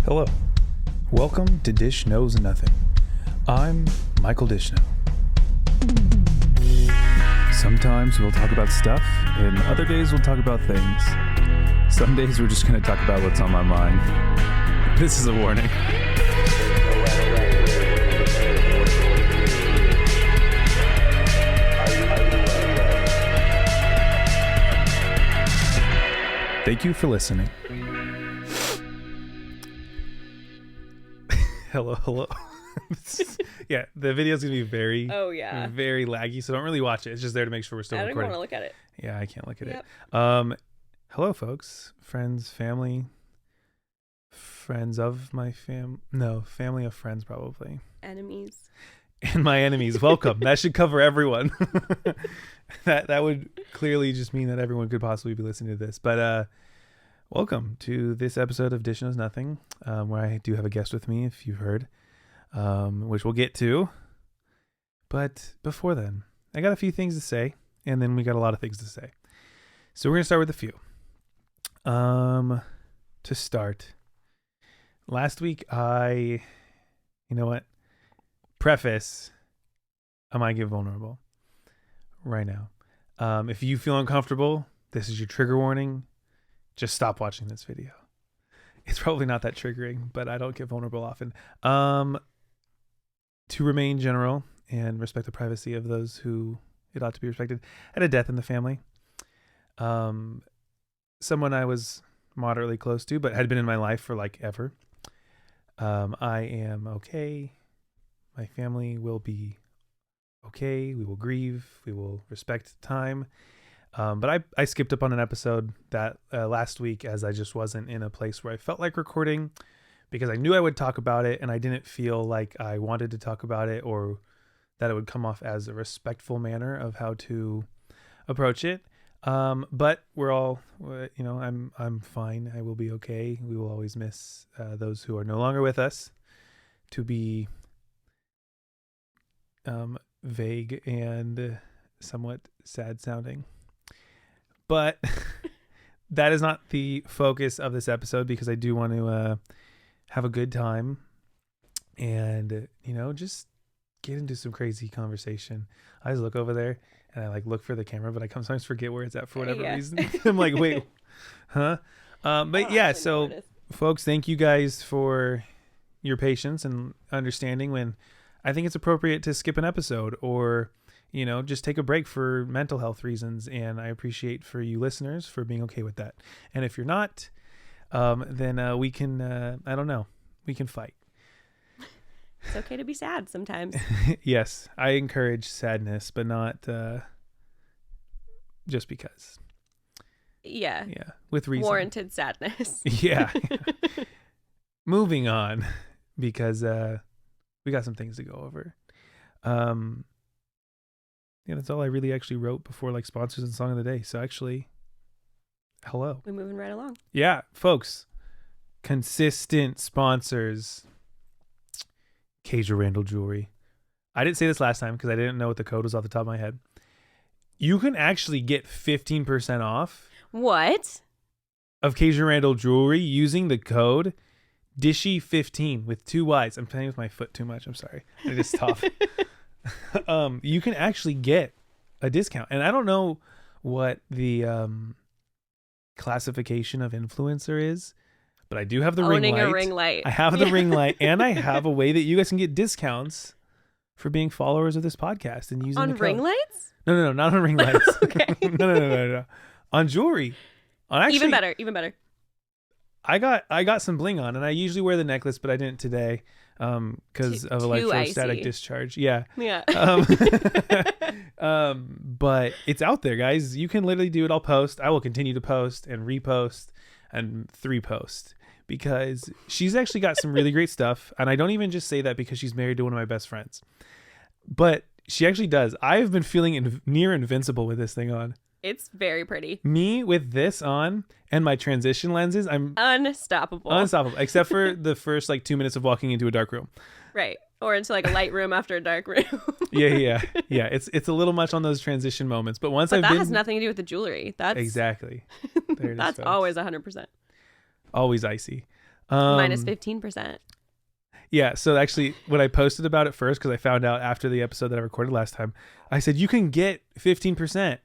Hello. Welcome to Dish Knows Nothing. I'm Michael Dishnow. Sometimes we'll talk about stuff, and other days we'll talk about things. Some days we're just going to talk about what's on my mind. This is a warning. Thank you for listening. Hello. Yeah, the video's gonna be very laggy, so don't really watch it. It's just there to make sure we're still recording. I don't want to look at it. Yeah, I can't look at it. Hello, folks, friends, family, friends of my family of friends, probably Enemies. And my enemies. Welcome. That should cover everyone. That would clearly just mean that everyone could possibly be listening to this. But welcome to this episode of Dish Knows Nothing, where I do have a guest with me, if you've heard, which we'll get to. But before then, I got a few things to say, and then we got a lot of things to say. So we're going to start with a few. To start, last week preface, I might get vulnerable right now. If you feel uncomfortable, this is your trigger warning. Just stop watching this video. It's probably not that triggering, but I don't get vulnerable often. To remain general and respect the privacy of those who it ought to be respected, I had a death in the family. Someone I was moderately close to, but had been in my life for like ever. I am okay. My family will be okay. We will grieve. We will respect time. But I skipped up on an episode that last week, as I just wasn't in a place where I felt like recording, because I knew I would talk about it and I didn't feel like I wanted to talk about it, or that it would come off as a respectful manner of how to approach it. But we're all, I'm fine. I will be okay. We will always miss those who are no longer with us. To be vague and somewhat sad sounding. But that is not the focus of this episode, because I do want to have a good time and, just get into some crazy conversation. I just look over there and I look for the camera, but I sometimes forget where it's at for whatever reason. I'm like, wait, huh? But yeah, so folks, thank you guys for your patience and understanding when I think it's appropriate to skip an episode or just take a break for mental health reasons. And I appreciate for you listeners for being okay with that. And if you're not, then we can, we can fight. It's okay to be sad sometimes. Yes, I encourage sadness, but not just because. Yeah. Yeah, with reason. Warranted sadness. Yeah. Moving on, because we got some things to go over. Yeah, that's all I really actually wrote before sponsors and song of the day. So actually, hello. We're moving right along. Yeah, folks. Consistent sponsors. Casia Randall Jewelry. I didn't say this last time because I didn't know what the code was off the top of my head. You can actually get 15% off. What? Of Casia Randall Jewelry using the code Dishy15 with 2 Y's. I'm playing with my foot too much. I'm sorry. It is tough. You can actually get a discount, and I don't know what the classification of influencer is, but I do have the ring light. A ring light. I have the ring light, and I have a way that you guys can get discounts for being followers of this podcast and using on the code. Ring lights. No, not on ring lights. Okay. No. On jewelry. Even better. I got some bling on, and I usually wear the necklace, but I didn't today because of electrostatic discharge. Yeah. But it's out there, guys. You can literally do it. I'll post. I will continue to post and repost and 3-post, because she's actually got some really great stuff. And I don't even just say that because she's married to one of my best friends, but she actually does. I've been feeling near invincible with this thing on. It's very pretty. Me with this on and my transition lenses, I'm unstoppable, except for the first 2 minutes of walking into a dark room. Right. Or into a light room after a dark room. Yeah. It's a little much on those transition moments, but that has nothing to do with the jewelry. That's exactly. That's always 100%. Always icy. Minus 15%. Yeah, so actually when I posted about it first, because I found out after the episode that I recorded last time, I said you can get 15%.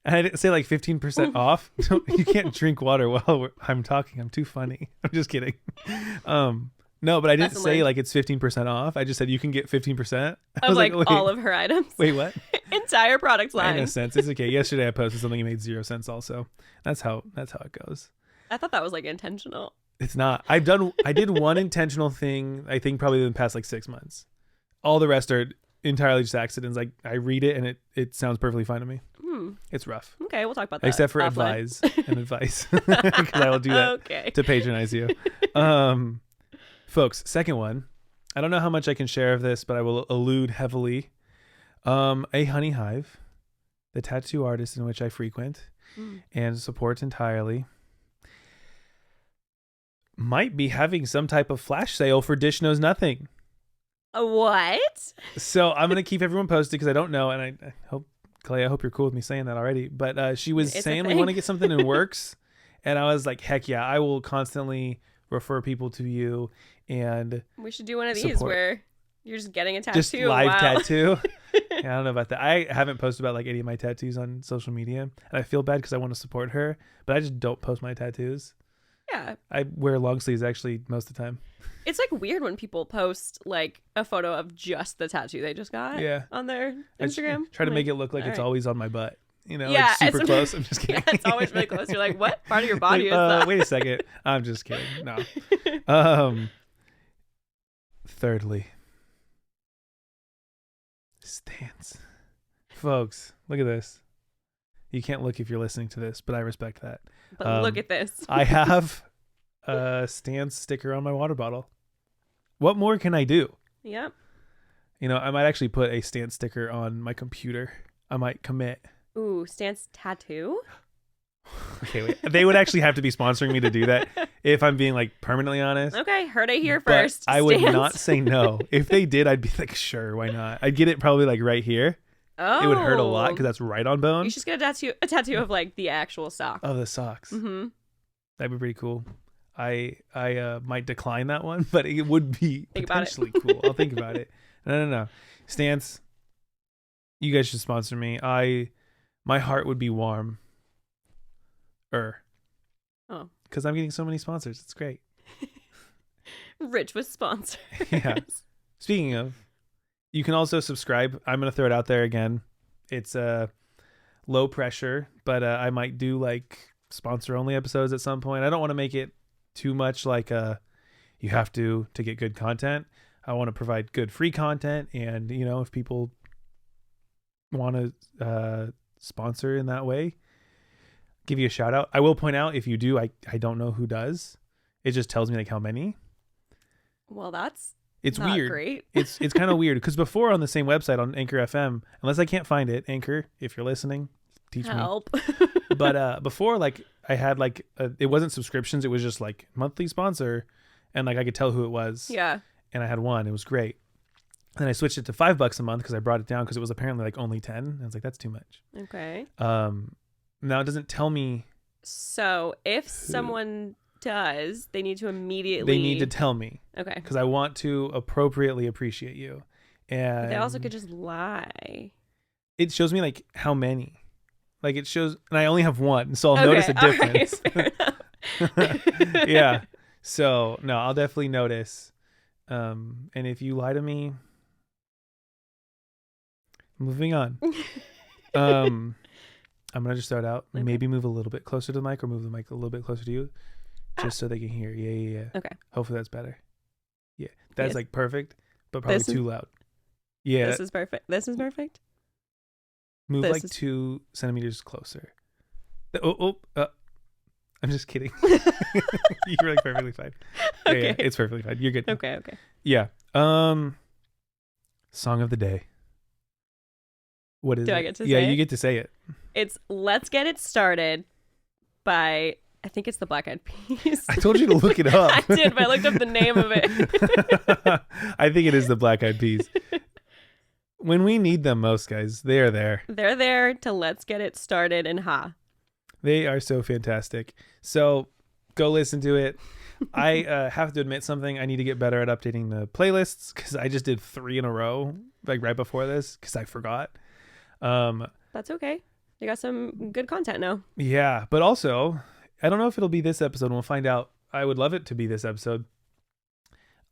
And I didn't say like 15% off. You can't drink water while I'm talking. I'm too funny. I'm just kidding. No, but I didn't say like it's 15% off. I just said you can get 15%. I Of was like all of her items. Wait, what? Entire product line. In a sense, it's okay. Yesterday I posted something that made 0 cents. Also, that's how it goes. I thought that was like intentional. It's not. I did one intentional thing. I think probably in the past like 6 months. All the rest are entirely just accidents. Like I read it and it sounds perfectly fine to me. It's rough. Okay, we'll talk about that. Except for advice, because I will do that to patronize you. Folks, second one. I don't know how much I can share of this, but I will allude heavily. A honey hive, the tattoo artist in which I frequent and support entirely, might be having some type of flash sale for Dish Knows Nothing. What? So I'm going to keep everyone posted because I don't know. And I hope, Clay, I hope you're cool with me saying that already. But she was saying we want to get something in works. And I was like, heck yeah, I will constantly refer people to you. And we should do one of these where you're just getting a tattoo. Just live tattoo. Yeah, I don't know about that. I haven't posted about like any of my tattoos on social media. And I feel bad because I want to support her. But I just don't post my tattoos. Yeah. I wear long sleeves actually most of the time. It's like weird when people post like a photo of just the tattoo they just got on their Instagram. Try to make it look like it's always on my butt. You know, yeah, like super close. I'm just kidding. Yeah, it's always really close. You're like, what part of your body is that? Wait a second. I'm just kidding. No. Thirdly, stance. Folks, look at this. You can't look if you're listening to this, but I respect that. But look at this. I have a stance sticker on my water bottle. What more can I do? Yep. You know, I might actually put a stance sticker on my computer. I might commit. Ooh, stance tattoo? Okay, wait. They would actually have to be sponsoring me to do that if I'm being like permanently honest. Okay, heard it here But first. I would not say no. If they did, I'd be like, sure, why not? I'd get it probably like right here. Oh. It would hurt a lot because that's right on bone. You should just get a tattoo of like the actual sock. Oh, the socks. Mm-hmm. That'd be pretty cool. I might decline that one, but it would be potentially cool. I'll think about it. No. Stance, you guys should sponsor me. My heart would be warm. Oh. Because I'm getting so many sponsors. It's great. Rich with sponsors. Yeah. Speaking of, you can also subscribe. I'm going to throw it out there again. It's low pressure, but I might do like sponsor only episodes at some point. I don't want to make it too much like you have to get good content. I want to provide good free content, and you know, if people want to sponsor in that way, give you a shout out. I will point out if you do, I don't know who does. It just tells me like how many. Well, it's not weird. Great. It's kind of weird because before on the same website on Anchor FM, unless I can't find it, Anchor, if you're listening, teach Help. me. But before, like I had like it wasn't subscriptions, it was just like monthly sponsor, and like I could tell who it was. Yeah. And I had one. It was great. Then I switched it to $5 a month because I brought it down because it was apparently like only 10. And I was like, that's too much. Okay. Now it doesn't tell me. So if someone does, they need to tell me. Okay. Because I want to appropriately appreciate you. And they also could just lie. It shows me like how many. Like it shows, and I only have one, so I'll notice a difference. Right, fair enough. Yeah. So no, I'll definitely notice. And if you lie to me, moving on. I'm gonna just start out. Okay. Maybe move a little bit closer to the mic, or move the mic a little bit closer to you, just so they can hear. Yeah. Okay. Hopefully that's better. Yeah, that's Yes. like perfect, but probably too loud. Yeah. This is perfect. Move like 2 centimeters closer. I'm just kidding. You're like perfectly fine. Okay. Yeah, it's perfectly fine. You're good. Okay. Yeah. Song of the day. What is it? Do I get to say Yeah, it? you get to say it. It's Let's Get It Started by, I think it's the Black Eyed Peas. I told you to look it up. I did, but I looked up the name of it. I think it is the Black Eyed Peas. When we need them most, guys, they are there. They're there to Let's Get It Started and ha. They are so fantastic. So go listen to it. I have to admit something. I need to get better at updating the playlists because I just did 3 in a row, like right before this, because I forgot. That's okay. You got some good content now. Yeah, but also, I don't know if it'll be this episode. We'll find out. I would love it to be this episode.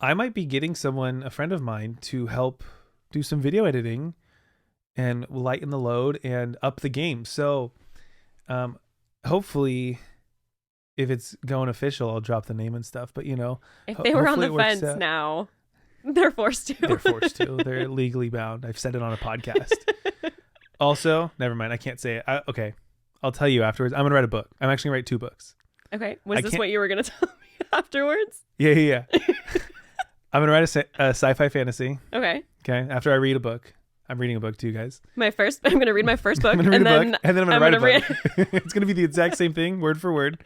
I might be getting someone, a friend of mine, to help do some video editing and lighten the load and up the game. So hopefully if it's going official, I'll drop the name and stuff. But, if they were on the fence now, they're forced to. They're forced to. They're legally bound. I've said it on a podcast. Also, never mind. I can't say it. Okay. I'll tell you afterwards. I'm going to write a book. I'm actually going to write 2 books. Okay. Was this what you were going to tell me afterwards? Yeah. I'm going to write a sci-fi fantasy. Okay. After I read a book. I'm reading a book too, guys. I'm going to read my first book. I'm going to read a book. And then I'm going to write a book. It's going to be the exact same thing, word for word.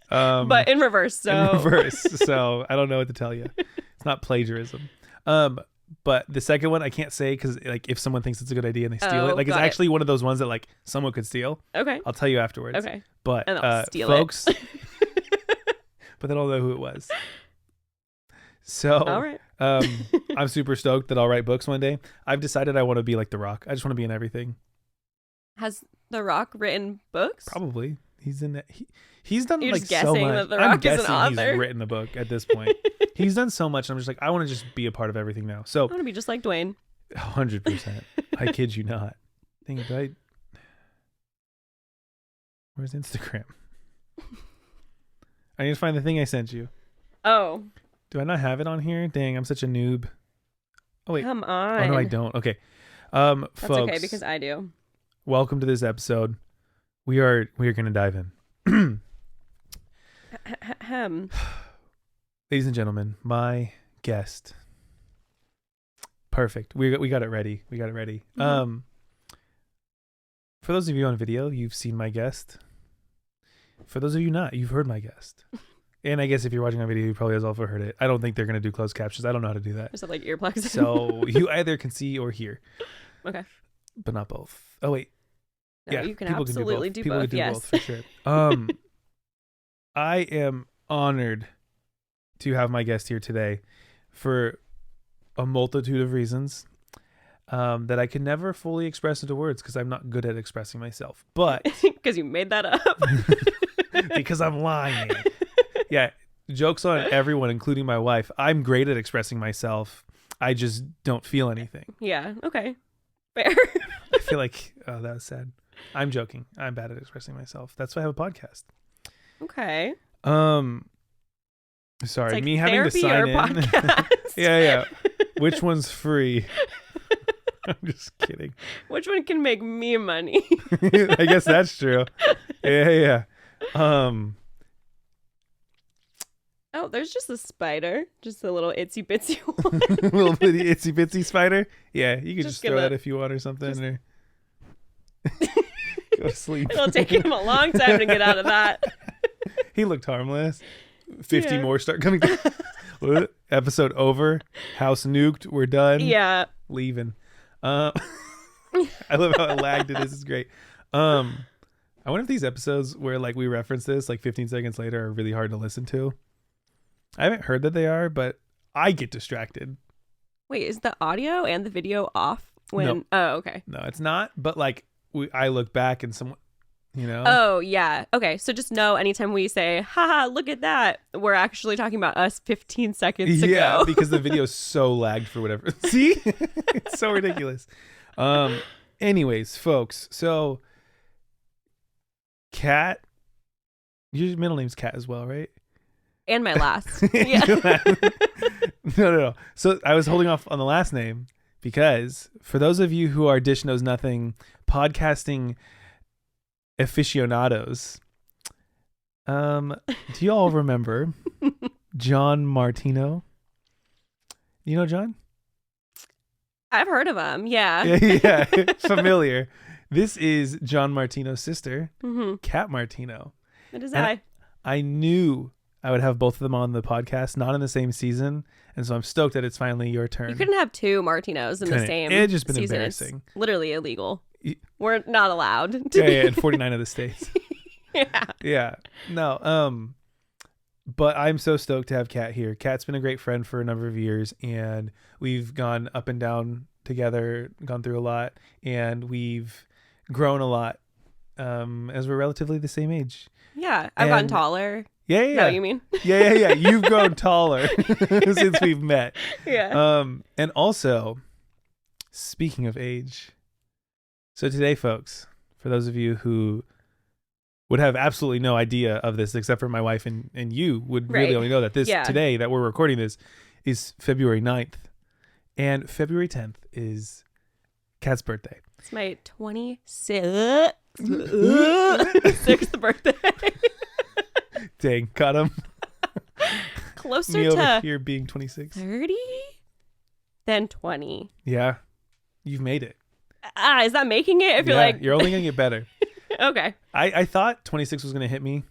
But in reverse. So I don't know what to tell you. It's not plagiarism. But the second one I can't say because like if someone thinks it's a good idea and they steal it, like it's actually one of those ones that like someone could steal. Okay. I'll tell you afterwards. Okay. But and I'll steal folks, but then I'll know who it was. So all right. I'm super stoked that I'll write books one day. I've decided I want to be like The Rock. I just want to be in everything. Has The Rock written books? Probably. He's in that. He's done You're like just guessing so much. That The Rock I'm guessing is an author. He's written the book at this point. He's done so much. I'm just like, I want to just be a part of everything now. So I want to be just like Dwayne. 100%. I kid you not. Where's Instagram? I need to find the thing I sent you. Oh. Do I not have it on here? Dang, I'm such a noob. Oh wait. Come on. Oh no, I don't. Okay. That's folks, okay because I do. Welcome to this episode. We are gonna dive in. Ladies and gentlemen, my guest. Perfect. We got it ready. Mm-hmm. For those of you on video, you've seen my guest. For those of you not, you've heard my guest. And I guess if you're watching on video, you probably has also heard it. I don't think they're going to do closed captions. I don't know how to do that. Just have like earplugs. So you either can see or hear. Okay. But not both. Oh, wait. No, yeah, you can absolutely do both. People can do both for sure. I am honored to have my guest here today for a multitude of reasons that I can never fully express into words because I'm not good at expressing myself. But because you made that up. Because I'm lying. Yeah, jokes on everyone, including my wife. I'm great at expressing myself. I just don't feel anything. Yeah, okay. Fair. I feel like, oh, that was sad. I'm joking. I'm bad at expressing myself. That's why I have a podcast. Okay. Sorry, like me having to sign in. Podcast. Yeah. Which one's free? I'm just kidding. Which one can make me money? I guess that's true. Yeah. Oh, there's just a spider. Just a little itsy bitsy one. Little bitty itsy bitsy spider. Yeah, you could just throw that if you want or something. Or go to sleep. It'll take him a long time to get out of that. He looked harmless. 50 more start coming through. Episode over. House nuked. We're done. Yeah. Leaving. I love how lagged it is. It's great. I wonder if these episodes where like we reference this like 15 seconds later are really hard to listen to. I haven't heard that they are, but I get distracted. Wait, is the audio and the video off when? Nope. Oh, okay. No, it's not. But like I look back and someone, Oh yeah. Okay. So just know anytime we say, haha, look at that, we're actually talking about us 15 seconds ago. Yeah, because the video is so lagged for whatever. See? It's so ridiculous. Anyways, folks, so Kat, your middle name's Kat as well, right? And my last. Yeah. No. So I was holding off on the last name because for those of you who are Dish Knows Nothing podcasting aficionados, do you all remember John Martino? You know John? I've heard of him. Yeah. Yeah. Familiar. This is John Martino's sister, Kat Martino. It is and I knew I would have both of them on the podcast, not in the same season. And so I'm stoked that it's finally your turn. You couldn't have 2 Martinos in the same It had just been season. embarrassing. It's literally illegal. We're not allowed. Yeah, in 49 of the states. Yeah. Yeah. No. But I'm so stoked to have Kat here. Kat's been a great friend for a number of years, and we've gone up and down together, gone through a lot, and we've grown a lot as we're relatively the same age. Yeah, I've gotten taller. Yeah. No, you mean? Yeah. You've grown taller since we've met. Yeah. And also, speaking of age, so today, folks, for those of you who would have absolutely no idea of this, except for my wife and you would really only know that today that we're recording this is February 9th. And February 10th is Kat's birthday. It's my 26th birthday. Dang, got him. Closer Me to over here being 26. 30 than 20. Yeah, you've made it. Is that making it? If you're like... You're only going to get better. Okay. I thought 26 was going to hit me,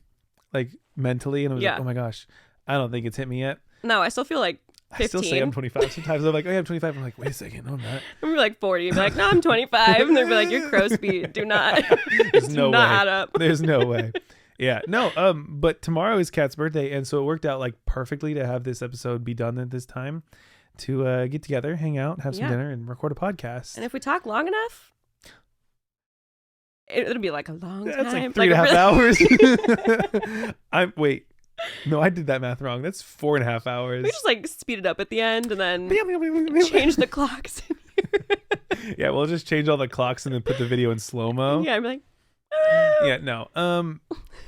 like, mentally, and I was like, oh my gosh, I don't think it's hit me yet. No, I still feel like 15. I still say I'm 25 sometimes. I'm like, oh yeah, I'm 25. I'm like, wait a second, no, I'm not. I'm like 40. I'd be like, no, I'm 25. And they'd be like, you're crow's feet. Do not. There's no way. Add up. There's no way. Yeah, no. But tomorrow is Kat's birthday, and so it worked out like perfectly to have this episode be done at this time, to get together, hang out, have some dinner, and record a podcast. And if we talk long enough, it'll be like a long time. That's like 3.5 hours. Wait. No, I did that math wrong. That's 4.5 hours. We just like speed it up at the end and then change the clocks. Yeah, we'll just change all the clocks and then put the video in slow-mo. Yeah, I'm like, yeah, no.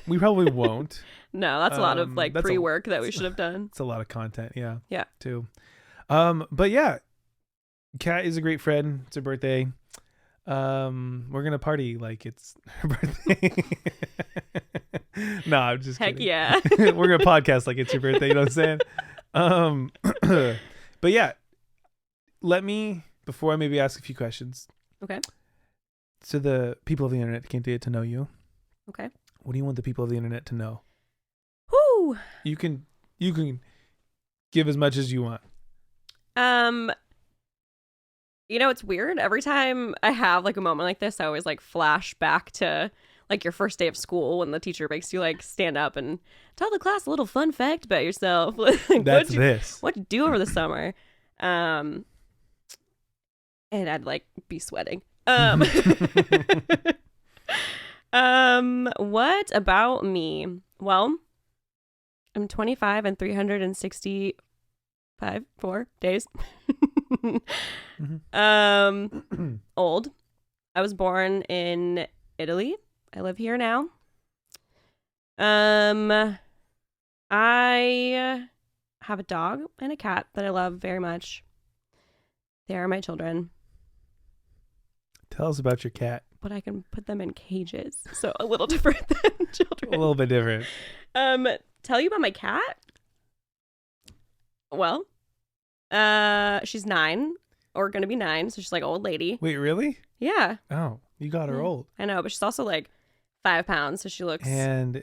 We probably won't. No, that's a lot of like pre-work that we should have done. It's a lot of content, yeah. Yeah. Too. But yeah, Kat is a great friend. It's her birthday. We're gonna party like it's her birthday. No, I'm just Heck kidding. yeah. We're gonna podcast like it's your birthday, you know what I'm saying? But yeah, before I maybe ask a few questions. Okay. So the people of the internet can get to know you. Okay. What do you want the people of the internet to know? Whoo. You can give as much as you want. You know, it's weird. Every time I have like a moment like this, I always like flash back to like your first day of school when the teacher makes you like stand up and tell the class a little fun fact about yourself. Like, what'd you do over the summer? And I'd like be sweating. What about me? Well, I'm 25 and 364 days. Old. I was born in Italy. I live here now. I have a dog and a cat that I love very much. They are my children. Tell us about your cat. But I can put them in cages, so a little different than children. A little bit different. Tell you about my cat? Well, she's 9 or gonna be 9, so she's like an old lady. Wait, really? Yeah. Oh, you got her old. I know, but she's also like 5 pounds, so she looks and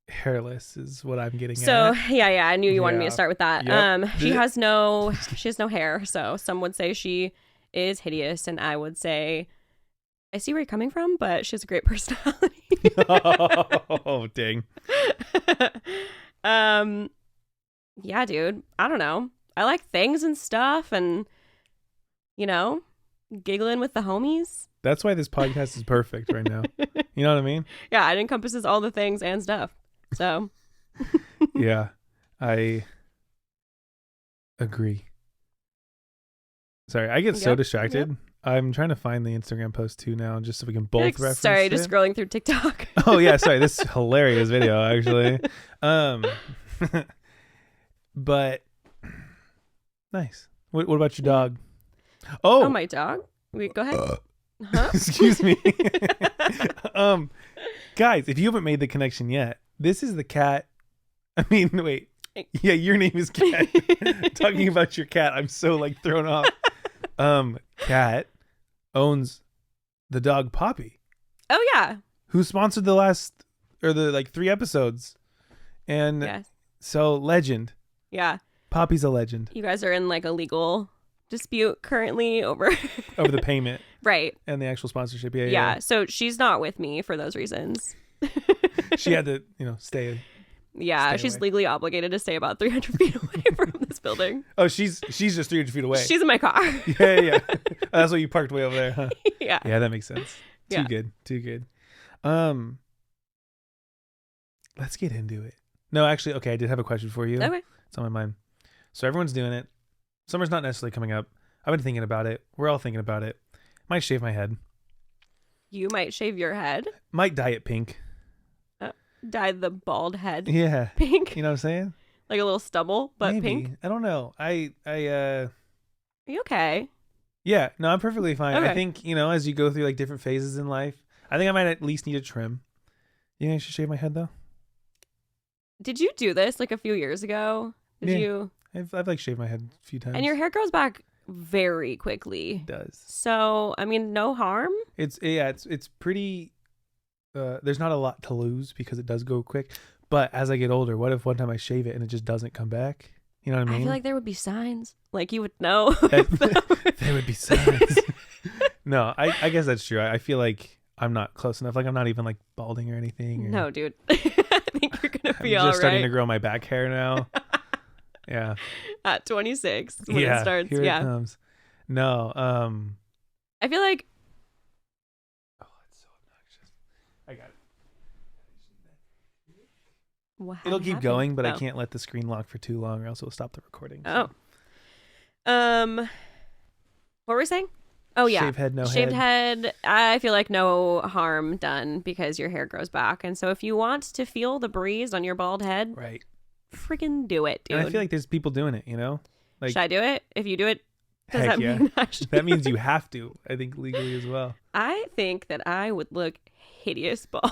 hairless is what I'm getting at. So yeah, I knew you wanted me to start with that. Yep. She has no hair, so some would say she is hideous, and I would say I see where you're coming from, but she has a great personality. Oh, dang. Yeah, dude. I don't know. I like things and stuff and, you know, giggling with the homies. That's why this podcast is perfect right now. You know what I mean? Yeah, it encompasses all the things and stuff. So. Yeah, I agree. Sorry, I get so distracted. Yep. I'm trying to find the Instagram post too now, just so we can both reference Sorry, it. just scrolling through TikTok. Oh yeah, sorry. This is a hilarious video, actually. But nice. What about your dog? Oh, my dog. Wait, go ahead. Huh? Excuse me. Guys, if you haven't made the connection yet, this is the cat. I mean, wait. Yeah, your name is Cat. Talking about your cat, I'm so like thrown off. Cat owns the dog Poppy. Oh yeah. Who sponsored the 3 episodes. And so legend. Yeah. Poppy's a legend. You guys are in like a legal dispute currently over the payment. Right. And the actual sponsorship. Yeah. So she's not with me for those reasons. She had to, stay Yeah, Stay she's away. legally obligated to stay about 300 feet away from this building. Oh, she's just 300 feet away. She's in my car. Yeah. Oh, that's why you parked way over there, huh? Yeah. Yeah, that makes sense. Too Yeah. good. Too good. Let's get into it. No, actually, okay, I did have a question for you. Okay. It's on my mind. So everyone's doing it. Summer's not necessarily coming up. I've been thinking about it. We're all thinking about it. Might shave my head. You might shave your head. Might dye it pink. Dye the bald head Yeah. pink. You know what I'm saying? Like a little stubble, but Maybe. pink. I don't know. Are you okay? Yeah, no, I'm perfectly fine. Okay. I think, as you go through like different phases in life, I think I might at least need a trim. You think I should shave my head though? Did you do this like a few years ago? Did Yeah. you? I've like shaved my head a few times. And your hair grows back very quickly. It does. So, I mean, no harm. It's pretty there's not a lot to lose because it does go quick. But as I get older, what if one time I shave it and it just doesn't come back? You know what I mean? I feel like there would be signs. Like you would know. There would be signs. No, I guess that's true. I feel like I'm not close enough. Like I'm not even like balding or anything. Or, No, dude. I think you're gonna I'm be just all starting right to grow my back hair now. Yeah. at 26 when Yeah. it starts. Here Yeah. it comes. No. I feel like Oh, it's so obnoxious. I got it. what It'll keep happened? going, but I Oh. can't let the screen lock for too long, or else it'll stop the recording. Oh. What were we saying? Oh yeah. Shaved head, no Shaved head. head. I feel like no harm done because your hair grows back. And so if you want to feel the breeze on your bald head, Right. freaking do it, dude. And I feel like there's people doing it, Like, should I do it? If you do it, does heck that yeah. mean I should? That means you have to, I think, legally as well. I think that I would look hideous bald.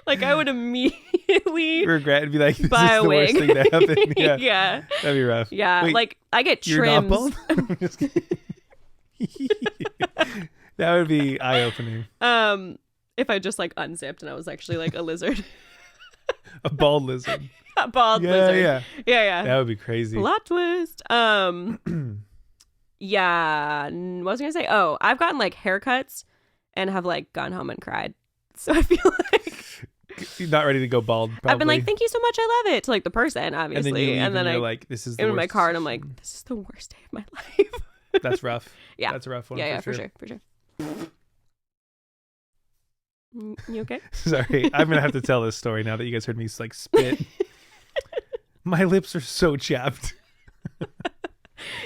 Like I would immediately Regret and be like, this buy is a the worst wig. thing that happened. Yeah. Yeah. That'd be rough. Yeah. Wait, like I get You're not trims. bald? I'm just kidding. That would be eye-opening. If I just like unzipped and I was actually like a lizard. A bald lizard. A bald Yeah, lizard. yeah. Yeah. That would be crazy. Plot twist. Yeah. What was I gonna say? Oh, I've gotten like haircuts and have like gone home and cried. So I feel like You're not ready to go bald, probably. I've been like, thank you so much. I love it to like the person, obviously. And then you leave and then you're I like, this is the in worst. my car and I'm like, this is the worst day of my life. That's rough. Yeah. That's a rough one. Yeah, for for sure. You okay? Sorry, I'm gonna have to tell this story now that you guys heard me like spit. My lips are so chapped.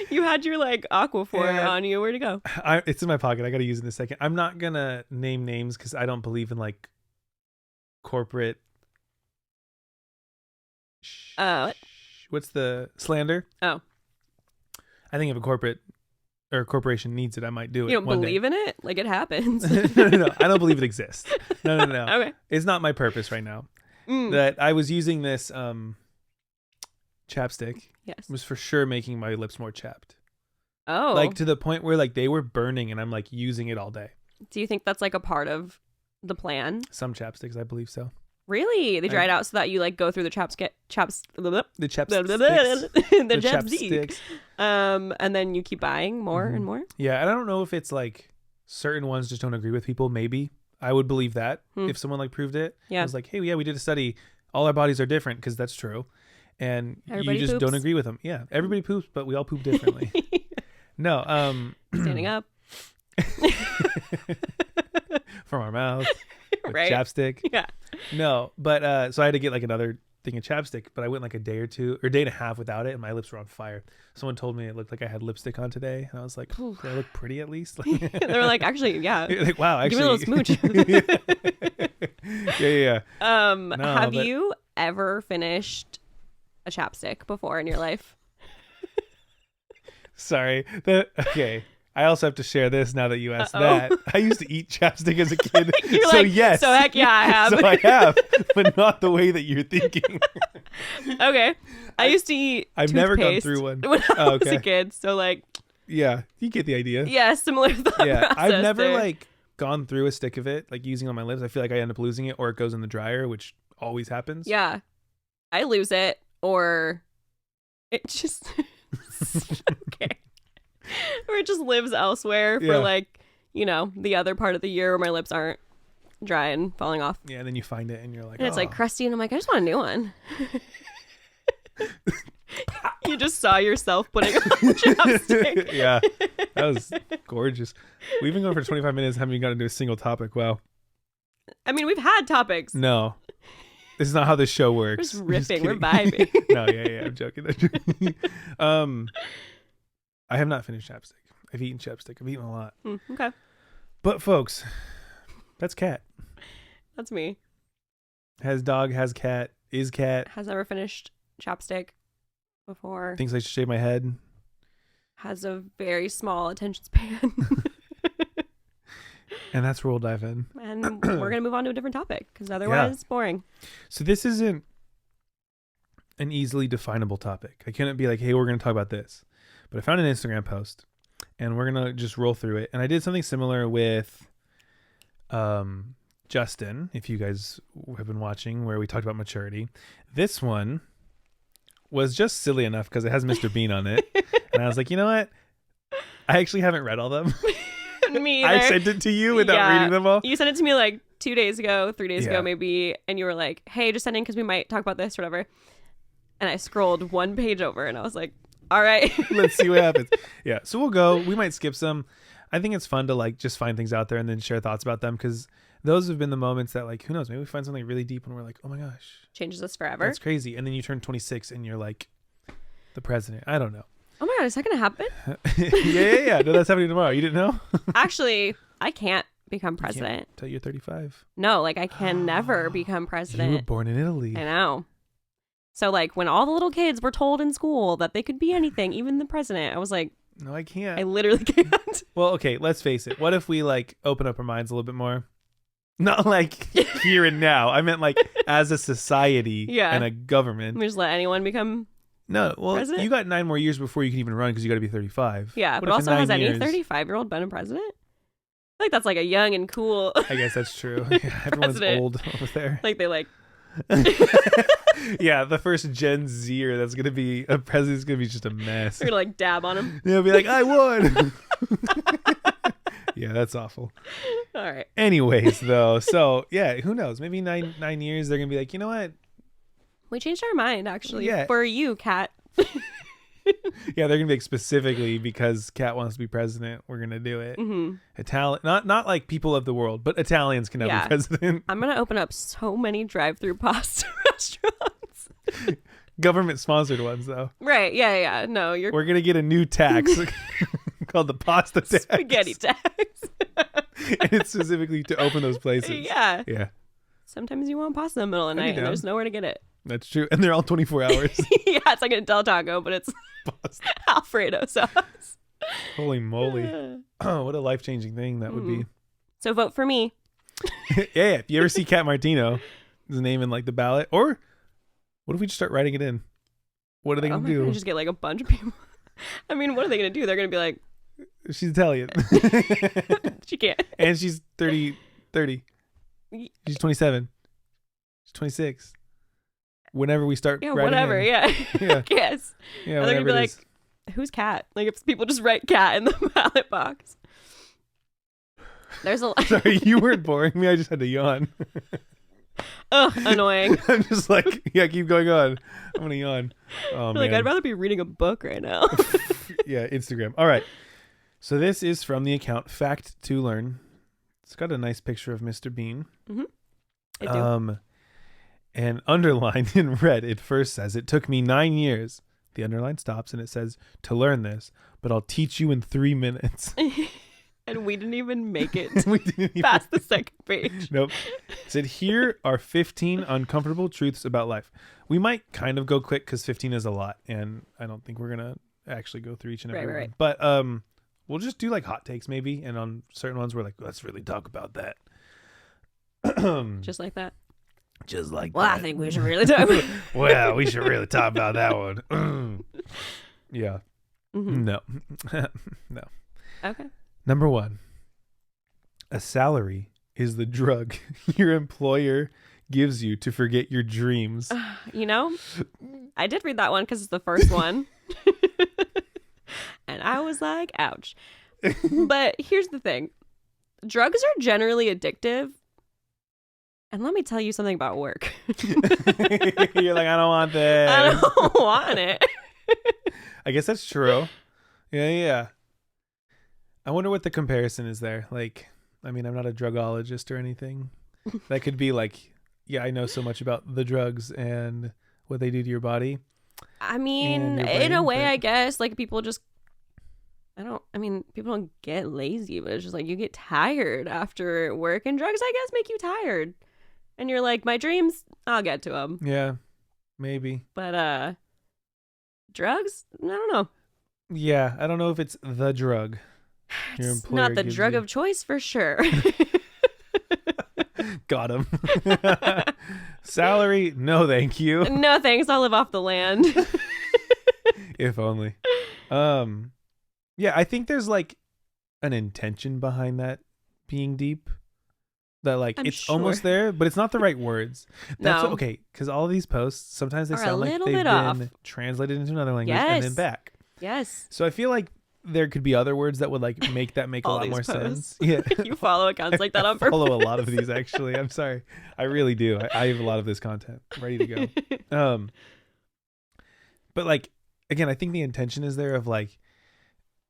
You had your like Aquaphor Yeah. on you. Where'd it go? It's in my pocket. I gotta use it in a second. I'm not gonna name names because I don't believe in like corporate. What? What's the slander? Oh. I think if a corporation needs it, I might do it. You don't one day. believe in it? Like it happens. No. I don't believe it exists. No. Okay. It's not my purpose right now. Mm. That I was using this chapstick Yes. was for sure making my lips more chapped. Oh. Like to the point where like they were burning and I'm like using it all day. Do you think that's like a part of the plan? Some chapsticks, I believe so. Really? They dry it out so that you like go through the The the chapsticks. chapstick. And then you keep buying more and more. Yeah, and I don't know if it's like certain ones just don't agree with people. Maybe I would believe that if someone like proved it. Yeah. I was like, hey, yeah, we did a study. All our bodies are different because that's true. And Everybody you just poops. don't agree with them. Yeah, everybody poops, but we all poop differently. No, Standing up. from our mouth, with Right. chapstick. Yeah. No, but so I had to get like another thing of chapstick, but I went like a day and a half without it, and my lips were on fire. Someone told me it looked like I had lipstick on today, and I was like, do I look pretty at least? Like, They were like, actually, yeah. like wow, actually, Give me a little smooch. yeah. Have but- you ever finished a chapstick before in your life? Sorry. Okay. I also have to share this now that you asked Uh-oh. that. I used to eat chapstick as a kid. You're so like, yes. so heck yeah, I have. So I have, but not the way that you're thinking. Okay. I used to eat I've never gone toothpaste through one. when I Oh, was a okay. kid. So like, Yeah, you get the idea. yeah, similar thought Yeah, process I've never there. like gone through a stick of it, like using on my lips. I feel like I end up losing it, or it goes in the dryer, which always happens. Yeah. I lose it or it just okay. Or it just lives elsewhere for Yeah. like, the other part of the year where my lips aren't dry and falling off. Yeah, and then you find it and you're like, And it's like crusty, and I'm like, I just want a new one. You just saw yourself putting on chapstick. Yeah, that was gorgeous. We've been going for 25 minutes, haven't even gotten to a single topic. Wow. I mean, we've had topics. No, this is not how this show works. We're just riffing. We're vibing. No, yeah, I'm joking. I have not finished chapstick. I've eaten chapstick. I've eaten a lot. Okay. But folks, that's cat. That's me. Has dog, has cat, is cat. Has never finished chapstick before. Thinks I should shave my head. Has a very small attention span. And that's where we'll dive in. And we're going to move on to a different topic because otherwise boring. So this isn't an easily definable topic. I couldn't be like, hey, we're going to talk about this. But I found an Instagram post and we're going to just roll through it. And I did something similar with Justin, if you guys have been watching, where we talked about maturity. This one was just silly enough because it has Mr. Bean on it. And I was like, you know what? I actually haven't read all of them. Me either. I sent it to you without reading them all. You sent it to me like 2 days ago, 3 days ago maybe, and you were like, hey, just send in because we might talk about this or whatever. And I scrolled one page over and I was like, all right. Let's see what happens. Yeah, so we'll go. We might skip some. I think it's fun to like just find things out there and then share thoughts about them because those have been the moments that like, who knows, maybe we find something really deep and we're like, oh my gosh. Changes us forever. That's crazy. And then you turn 26 and you're like the president. I don't know. Oh my God, is that going to happen? Yeah. No, that's happening tomorrow. You didn't know? Actually, I can't become president. Until you're 35. No, like I can never become president. You were born in Italy. I know. So like when all the little kids were told in school that they could be anything, even the president, I was like, no, I can't. I literally can't. Well, okay, let's face it. What if we like open up our minds a little bit more? Not like here and now. I meant like as a society and a government. We just let anyone become No, well, president? You got 9 more years before you can even run because you got to be 35. Yeah, What but if also in 9 has any years- 35-year-old been a president? I feel like that's like a young and cool. I guess that's true. Yeah, everyone's President. old over there. Like they like. Yeah, the first Gen Zer that's going to be a president is going to be just a mess. They're gonna like dab on him. They'll be like, I won. Yeah, that's awful. All right. Anyways, though, so yeah, who knows? Maybe 9 years they're going to be like, you know what? We changed our mind actually Yeah. for you, Kat. Yeah, they're gonna be like specifically because Kat wants to be president. We're gonna do it. Mm-hmm. Italian, not like people of the world, but Italians can now be president. I'm gonna open up so many drive-through pasta restaurants. Government sponsored ones though. Right? Yeah. No, you're We're gonna get a new tax called the pasta tax. spaghetti tax. And it's specifically to open those places. Yeah. Yeah, Sometimes you want pasta in the middle of the I'd be night and down. there's nowhere to get it. that's true. And they're all 24 hours. Yeah, it's like a Del Taco, but it's Pasta. Alfredo sauce. Holy moly! Oh, what a life changing thing that would be. So vote for me. Yeah. If you ever see Cat Martino, his name in like the ballot, or what if we just start writing it in? What are they gonna do? Just get like a bunch of people. I mean, what are they gonna do? They're gonna be like, She's Italian. she can't. And she's 30. She's 27. She's 26. Whenever we start Yeah, writing whatever. in. Yeah. Yeah. Yes. Yeah, And they're gonna whatever be it like, is. who's Cat? Like if people just write Cat in the ballot box. There's a lot. Sorry, you weren't boring me. I just had to yawn. Ugh, annoying. I'm just like, yeah, keep going on. I'm going to yawn. Oh, You're man. like, I'd rather be reading a book right now. Yeah, Instagram. All right. So this is from the account Fact to Learn. It's got a nice picture of Mr. Bean. I do. And underlined in red, it first says, it took me 9 years. The underline stops and it says, to learn this, but I'll teach you in 3 minutes. And we didn't even make it We didn't even- past the second page. Nope. It said, here are 15 uncomfortable truths about life. We might kind of go quick because 15 is a lot. And I don't think we're going to actually go through each and every Right. one. But we'll just do like hot takes maybe. And on certain ones, we're like, let's really talk about that. Just like that. Just like Well, that. I think we should really talk about Well, we should really talk about that one. Yeah. Mhm. No. No. Okay. Number 1. A salary is the drug your employer gives you to forget your dreams. You know, I did read that one because it's the first one. And I was like, ouch. But here's the thing. Drugs are generally addictive. And let me tell you something about work. You're like, I don't want this. I don't want it. I guess that's true. Yeah. I wonder what the comparison is there. Like, I mean, I'm not a drugologist or anything. That could be like, yeah, I know so much about the drugs and what they do to your body. I mean, your in a brain, way, but- I guess, like people just, people don't get lazy, but it's just like you get tired after work, and drugs, I guess, make you tired. And you're like, my dreams, I'll get to them. Yeah, maybe. But, drugs, I don't know. Yeah, I don't know if it's the drug. Your It's employer not the gives drug you. of choice for sure. Got him. Salary? No, thank you. No thanks, I'll live off the land. If only. Yeah, I think there's like an intention behind that being deep. That like I'm it's sure. almost there, but it's not the right words. That's No. okay, because all of these posts sometimes they Are a sound like little they've bit been off. translated into another language and then Yes. back. Yes. So I feel like there could be other words that would like make a All lot these more posts. sense. Yeah. You follow accounts like that on I purpose. follow a lot of these actually. I'm sorry. I really do. I have a lot of this content ready to go. But like again, I think the intention is there of like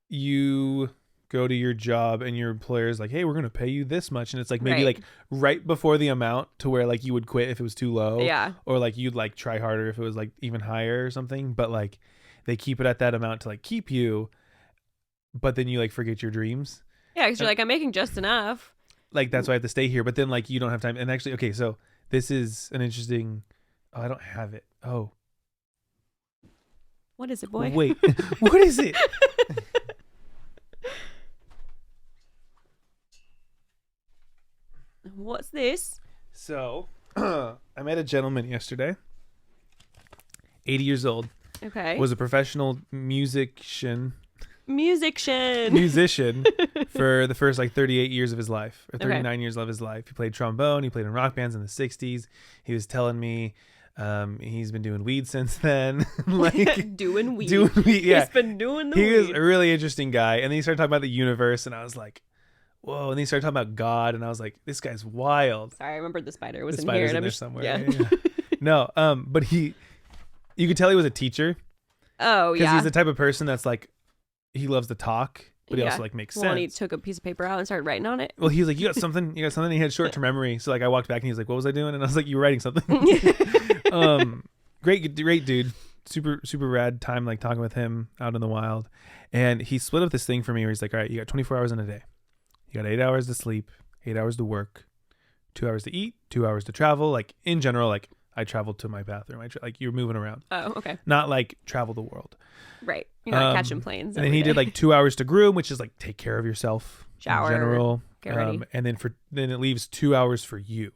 you go to your job and your employer's like, hey, we're gonna pay you this much, and it's like maybe Right. like right before the amount to where like you would quit if it was too low. Yeah. Or like you'd like try harder if it was like even higher or something. But like they keep it at that amount to like keep you, but then you like forget your dreams. Yeah, because you're like, I'm making just enough. Like that's why I have to stay here. But then like you don't have time. And actually, okay, so this is an interesting. Oh, I don't have it. Oh, What is it, boy? wait, what is it? What's this? So I met a gentleman yesterday. 80 years old. Okay. Was a professional musician Musician. for the first like 38 years of his life, or Okay. 39 years of his life. He played trombone. He played in rock bands in the 60s. He was telling me he's been doing weed since then. Like Doing weed. doing weed. Yeah. He's been doing the He weed. was a really interesting guy. And then he started talking about the universe, and I was like, whoa. And then he started talking about God, and I was like, this guy's wild. Sorry, I remembered the spider was The in spider's here. in And I'm there just, somewhere. Yeah. Yeah. No, but you could tell he was a teacher. Oh, Because yeah. he's the type of person that's like, he loves to talk, but he Yeah. also like makes Well, and he sense. took a piece of paper out and started writing on it. Well, he was like, you got something? You got something? He had short-term memory. So like I walked back and he was like, what was I doing? And I was like, you were writing something. Great dude. Super rad time like talking with him out in the wild. And he split up this thing for me where he's like, all right, you got 24 hours in a day. You got 8 hours to sleep, 8 hours to work, 2 hours to eat, 2 hours to travel. Like in general, like I traveled to my bathroom. Like you're moving around, Oh, okay. not like travel the world. Right. You're not catching planes. And then every he did day. like 2 hours to groom, which is like take care of yourself, Shower, in general. get ready. And then it leaves 2 hours for you.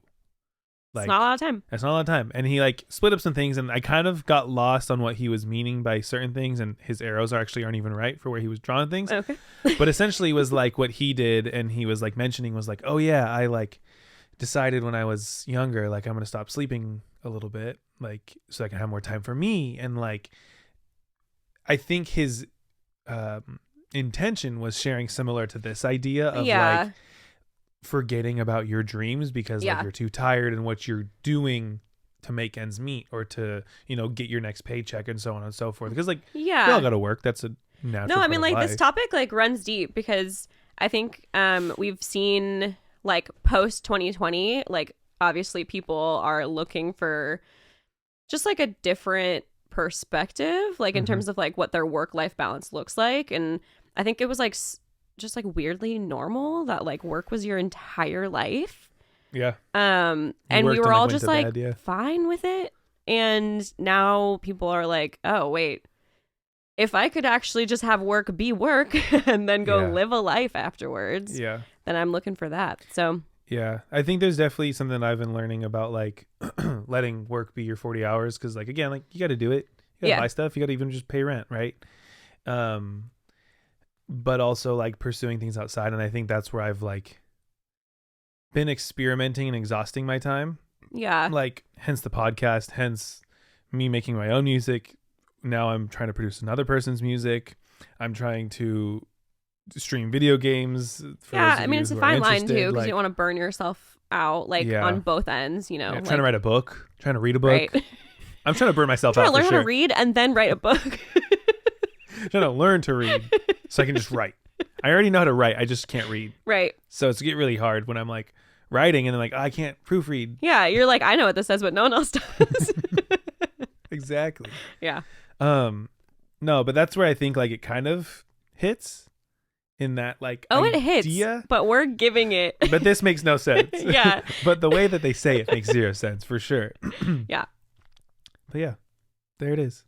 Like it's not a lot of time. that's not a lot of time. And he like split up some things, and I kind of got lost on what he was meaning by certain things, and his arrows aren't even right for where he was drawing things. Okay. But essentially was like what he did, and he was like mentioning was like, oh yeah, I like decided when I was younger, like I'm gonna stop sleeping a little bit, like so I can have more time for me. And like I think his intention was sharing similar to this idea of Yeah. like forgetting about your dreams because Yeah. like you're too tired and what you're doing to make ends meet or to get your next paycheck and so on and so forth, because like we all Yeah. gotta work. That's a natural No, I part mean, of like, this life. topic, like, runs deep because I think we've seen, like, post-2020, like, obviously people are looking for just, like, a different perspective, like, in Mhm. terms of, like, what their work-life balance looks like. And I think it was, like, just, like, weirdly normal that, like, work was your entire life. Yeah. And we worked were and, like, all went just, to like, bed, yeah. fine with it. And now people are like, oh, wait. If I could actually just have work be work and then go Yeah. live a life afterwards, Yeah. then I'm looking for that. So, Yeah. I think there's definitely something I've been learning about like letting work be your 40 hours. Cause like, again, like you got to do it. You got to Yeah. buy stuff. You got to even just pay rent. Right. But also like pursuing things outside. And I think that's where I've like been experimenting and exhausting my time. yeah. Like hence the podcast, hence me making my own music. Now I'm trying to produce another person's music. I'm trying to stream video games. For Yeah. those of I mean, you it's a who are fine line, too, interested. because Like, you don't want to burn yourself out, like on both ends, you know. Yeah, trying to write a book, trying to read a book. Right. I'm trying to burn myself I'm out trying to learn for sure. how to read and then write a book. Trying to learn to read so I can just write. I already know how to write. I just can't read. Right. So it's get really hard when I'm like writing and then like, oh, I can't proofread. Yeah, you're like, I know what this says, but no one else does. Exactly. Yeah. No, but that's where I think like it kind of hits in that like it hits, but we're giving it. But this makes no sense. Yeah. But the way that they say it makes zero sense for sure. Yeah. But yeah, there it is.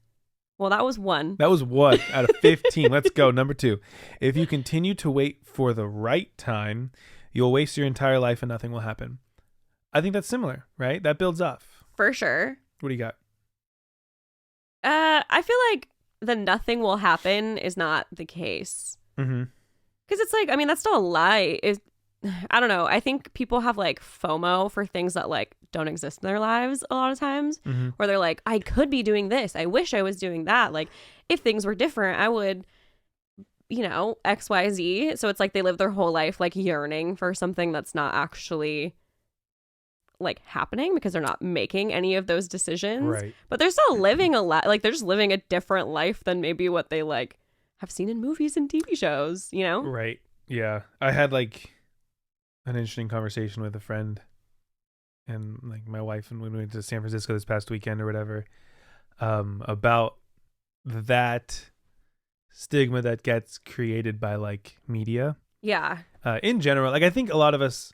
Well, that was one. That was 1 out of 15. Let's go. Number 2. If you continue to wait for the right time, you'll waste your entire life and nothing will happen. I think that's similar, right? That builds off. For sure. What do you got? I feel like the nothing will happen is not the case. Mm-hmm. Because it's like, I mean, that's still a lie. I don't know. I think people have like FOMO for things that like don't exist in their lives a lot of times, where they're like, I could be doing this. I wish I was doing that. Like if things were different, I would, you know, X, Y, Z. So it's like they live their whole life like yearning for something that's not actually like happening because they're not making any of those decisions. Right. But they're still living a lot. Like they're just living a different life than maybe what they like have seen in movies and TV shows, you know? Right. Yeah. I had like an interesting conversation with a friend and like my wife, and when we went to San Francisco this past weekend or whatever, about that stigma that gets created by like media. Yeah. In general, like I think a lot of us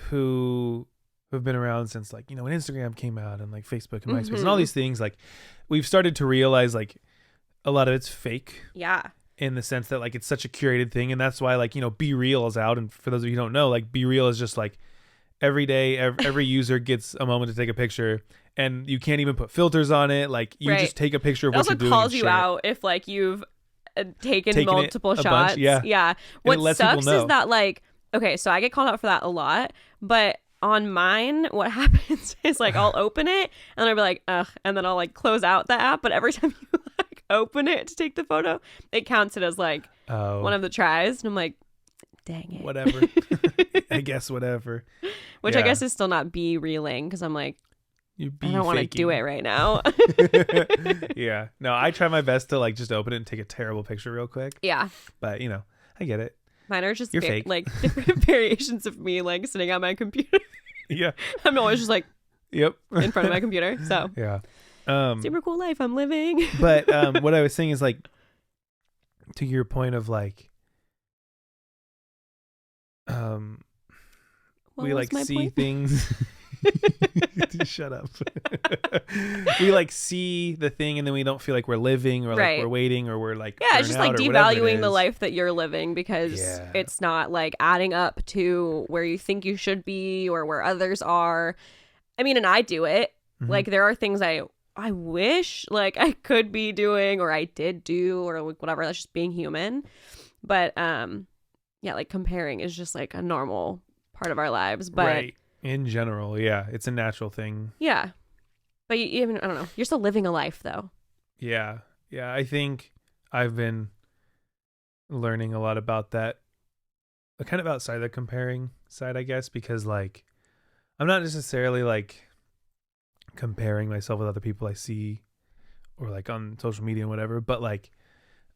who have been around since like, you know, when Instagram came out and like Facebook and MySpace and all these things, like we've started to realize like a lot of it's fake. Yeah. In the sense that like it's such a curated thing, and that's why like, you know, Be Real is out, and for those of you who don't know, like Be Real is just like every day every user gets a moment to take a picture, and you can't even put filters on it. Like you just take a picture of what you're doing. It also calls you out if like you've taken multiple shots. Bunch, yeah. What sucks is that like, okay, so I get called out for that a lot, but on mine, what happens is like I'll open it and then I'll be like, ugh, and then I'll like close out the app. But every time you like open it to take the photo, it counts it as like one of the tries. And I'm like, dang it. Whatever. I guess whatever. Which I guess is still not be reeling because I'm like, I don't want to do it right now. Yeah. No, I try my best to like just open it and take a terrible picture real quick. Yeah. But you know, I get it. Mine are just fake. Like different variations of me like sitting on my computer. Yeah. I'm always just like in front of my computer. So yeah. Super cool life I'm living. But what I was saying is like, to your point of like we like see things. Shut up. We like see the thing and then we don't feel like we're living or like we're waiting or we're like it's just like devaluing the life that you're living because it's not like adding up to where you think you should be or where others are. I mean, and I do it. Like there are things I wish like I could be doing or I did do or like whatever. That's just being human. But yeah, like comparing is just like a normal part of our lives. But in general, yeah, it's a natural thing. Yeah. But I don't know. You're still living a life though. Yeah. Yeah. I think I've been learning a lot about that kind of outside the comparing side, I guess, because like I'm not necessarily like comparing myself with other people I see or like on social media and whatever, but like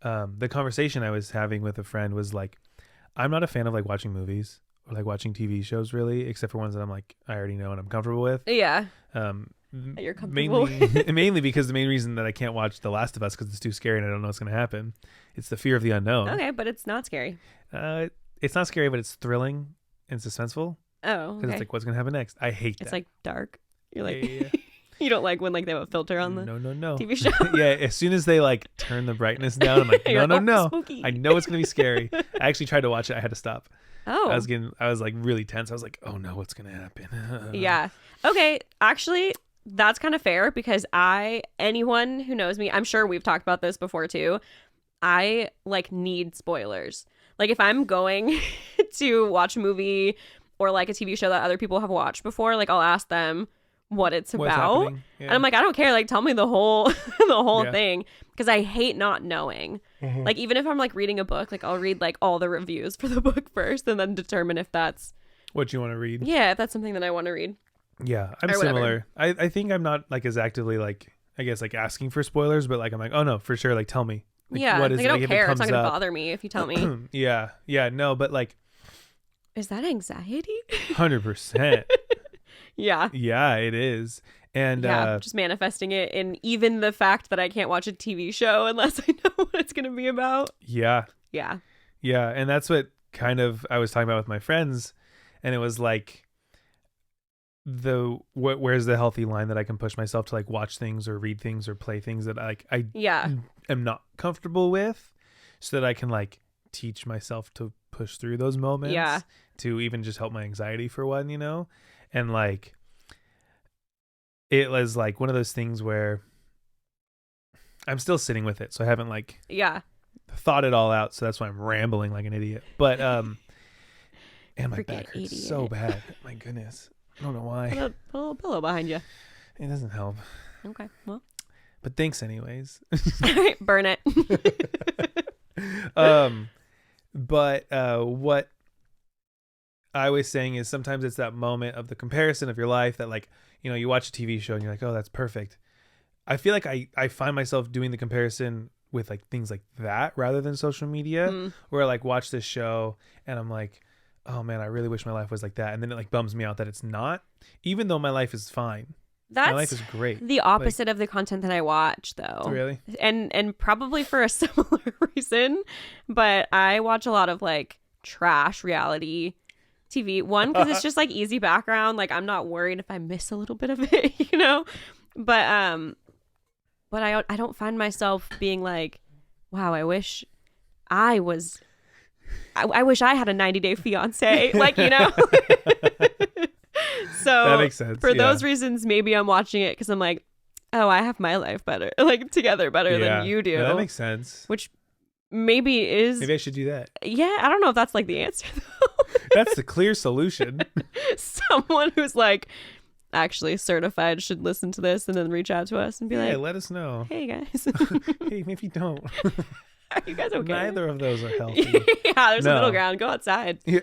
the conversation I was having with a friend was like, I'm not a fan of like watching movies or like watching TV shows really, except for ones that I'm like, I already know and I'm comfortable with. Yeah. You're comfortable mainly because the main reason that I can't watch The Last of Us because it's too scary and I don't know what's going to happen. It's the fear of the unknown. Okay, but it's not scary. It's not scary, but it's thrilling and suspenseful. Oh, because it's like, what's going to happen next? I hate that. It's like dark. You're like, you don't like when like they have a filter on the no TV show. Yeah, as soon as they like turn the brightness down, I'm like, no. Spooky. I know it's going to be scary. I actually tried to watch it. I had to stop. Oh. I was like really tense. I was like, oh no, what's going to happen? Yeah. Okay. Actually, that's kind of fair because anyone who knows me, I'm sure we've talked about this before too. I like need spoilers. Like if I'm going to watch a movie or like a TV show that other people have watched before, like I'll ask them what it's about. Yeah. And I'm like, I don't care. Like tell me the whole thing because I hate not knowing. Mm-hmm. Like even if I'm like reading a book, like I'll read like all the reviews for the book first and then determine if that's what you want to read. Yeah, if that's something that I want to read. Yeah, I'm Or whatever. similar. I think I'm not like as actively like I guess like asking for spoilers, but like I'm like, oh no, for sure, like tell me. Like, Yeah, what is like, it? I Like, don't if it care. It's comes not going to up- bother me if you tell me. yeah, no, but like Is that anxiety? 100%. Yeah. Yeah, it is. And Yeah, just manifesting it in even the fact that I can't watch a TV show unless I know what it's going to be about. yeah, Yeah. and that's what kind of I was talking about with my friends, and it was like where's the healthy line that I can push myself to like watch things or read things or play things that I Yeah. am not comfortable with, so that I can like teach myself to push through those moments. Yeah. To even just help my anxiety for one, and like it was like one of those things where I'm still sitting with it, so I haven't like Yeah. thought it all out, so that's why I'm rambling like an idiot. But and my Freaking back hurts idiot. so bad. My goodness, I don't know why. Put a little pillow behind you. It doesn't help. Okay. Well, But thanks anyways. all right, burn it. But what I was saying is sometimes it's that moment of the comparison of your life that like, you watch a TV show and you're like, oh, that's perfect. I feel like I find myself doing the comparison with like things like that rather than social media, where I like watch this show and I'm like, oh man, I really wish my life was like that. And then it like bums me out that it's not, even though my life is fine. My life That's is great. the opposite of the content that I watch, though. Really? And probably for a similar reason, but I watch a lot of like trash reality TV. One, because it's just like easy background. Like I'm not worried if I miss a little bit of it, But I don't find myself being like, wow, I wish I was. I wish I had a 90-day fiance, like So That makes sense. for those reasons, maybe I'm watching it because I'm like, oh, I have my life better, like together better than you do. Yeah, that makes sense. Which maybe Maybe I should do that. yeah, I don't know if that's like the answer though. That's the clear solution. Someone who's like actually certified should listen to this and then reach out to us and be Yeah, like, let us know. hey guys, Hey, maybe don't. are you guys okay? Neither of those are healthy. Yeah, there's a No. middle ground. Go outside. Yeah.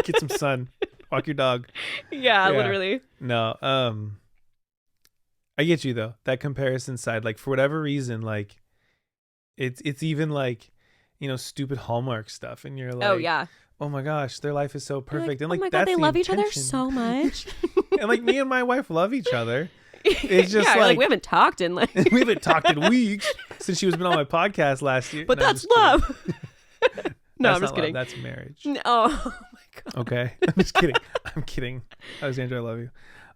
Get some sun. Walk your dog. Yeah, Yeah. literally. No, I get you though. That comparison side, like for whatever reason, like it's even like, stupid Hallmark stuff, and you're like, Oh yeah. oh my gosh, their life is so You're perfect, and oh like my that's god, they the love each other intention. so much. And like me and my wife love each other. It's just yeah, you're like we haven't talked in like we haven't talked in weeks since she was been on my podcast last year. but No, I'm that's just kidding. love. No, That's I'm just not kidding. love, that's marriage. No, oh my god. Okay, I'm just kidding. I'm kidding. Alexandra, I love you.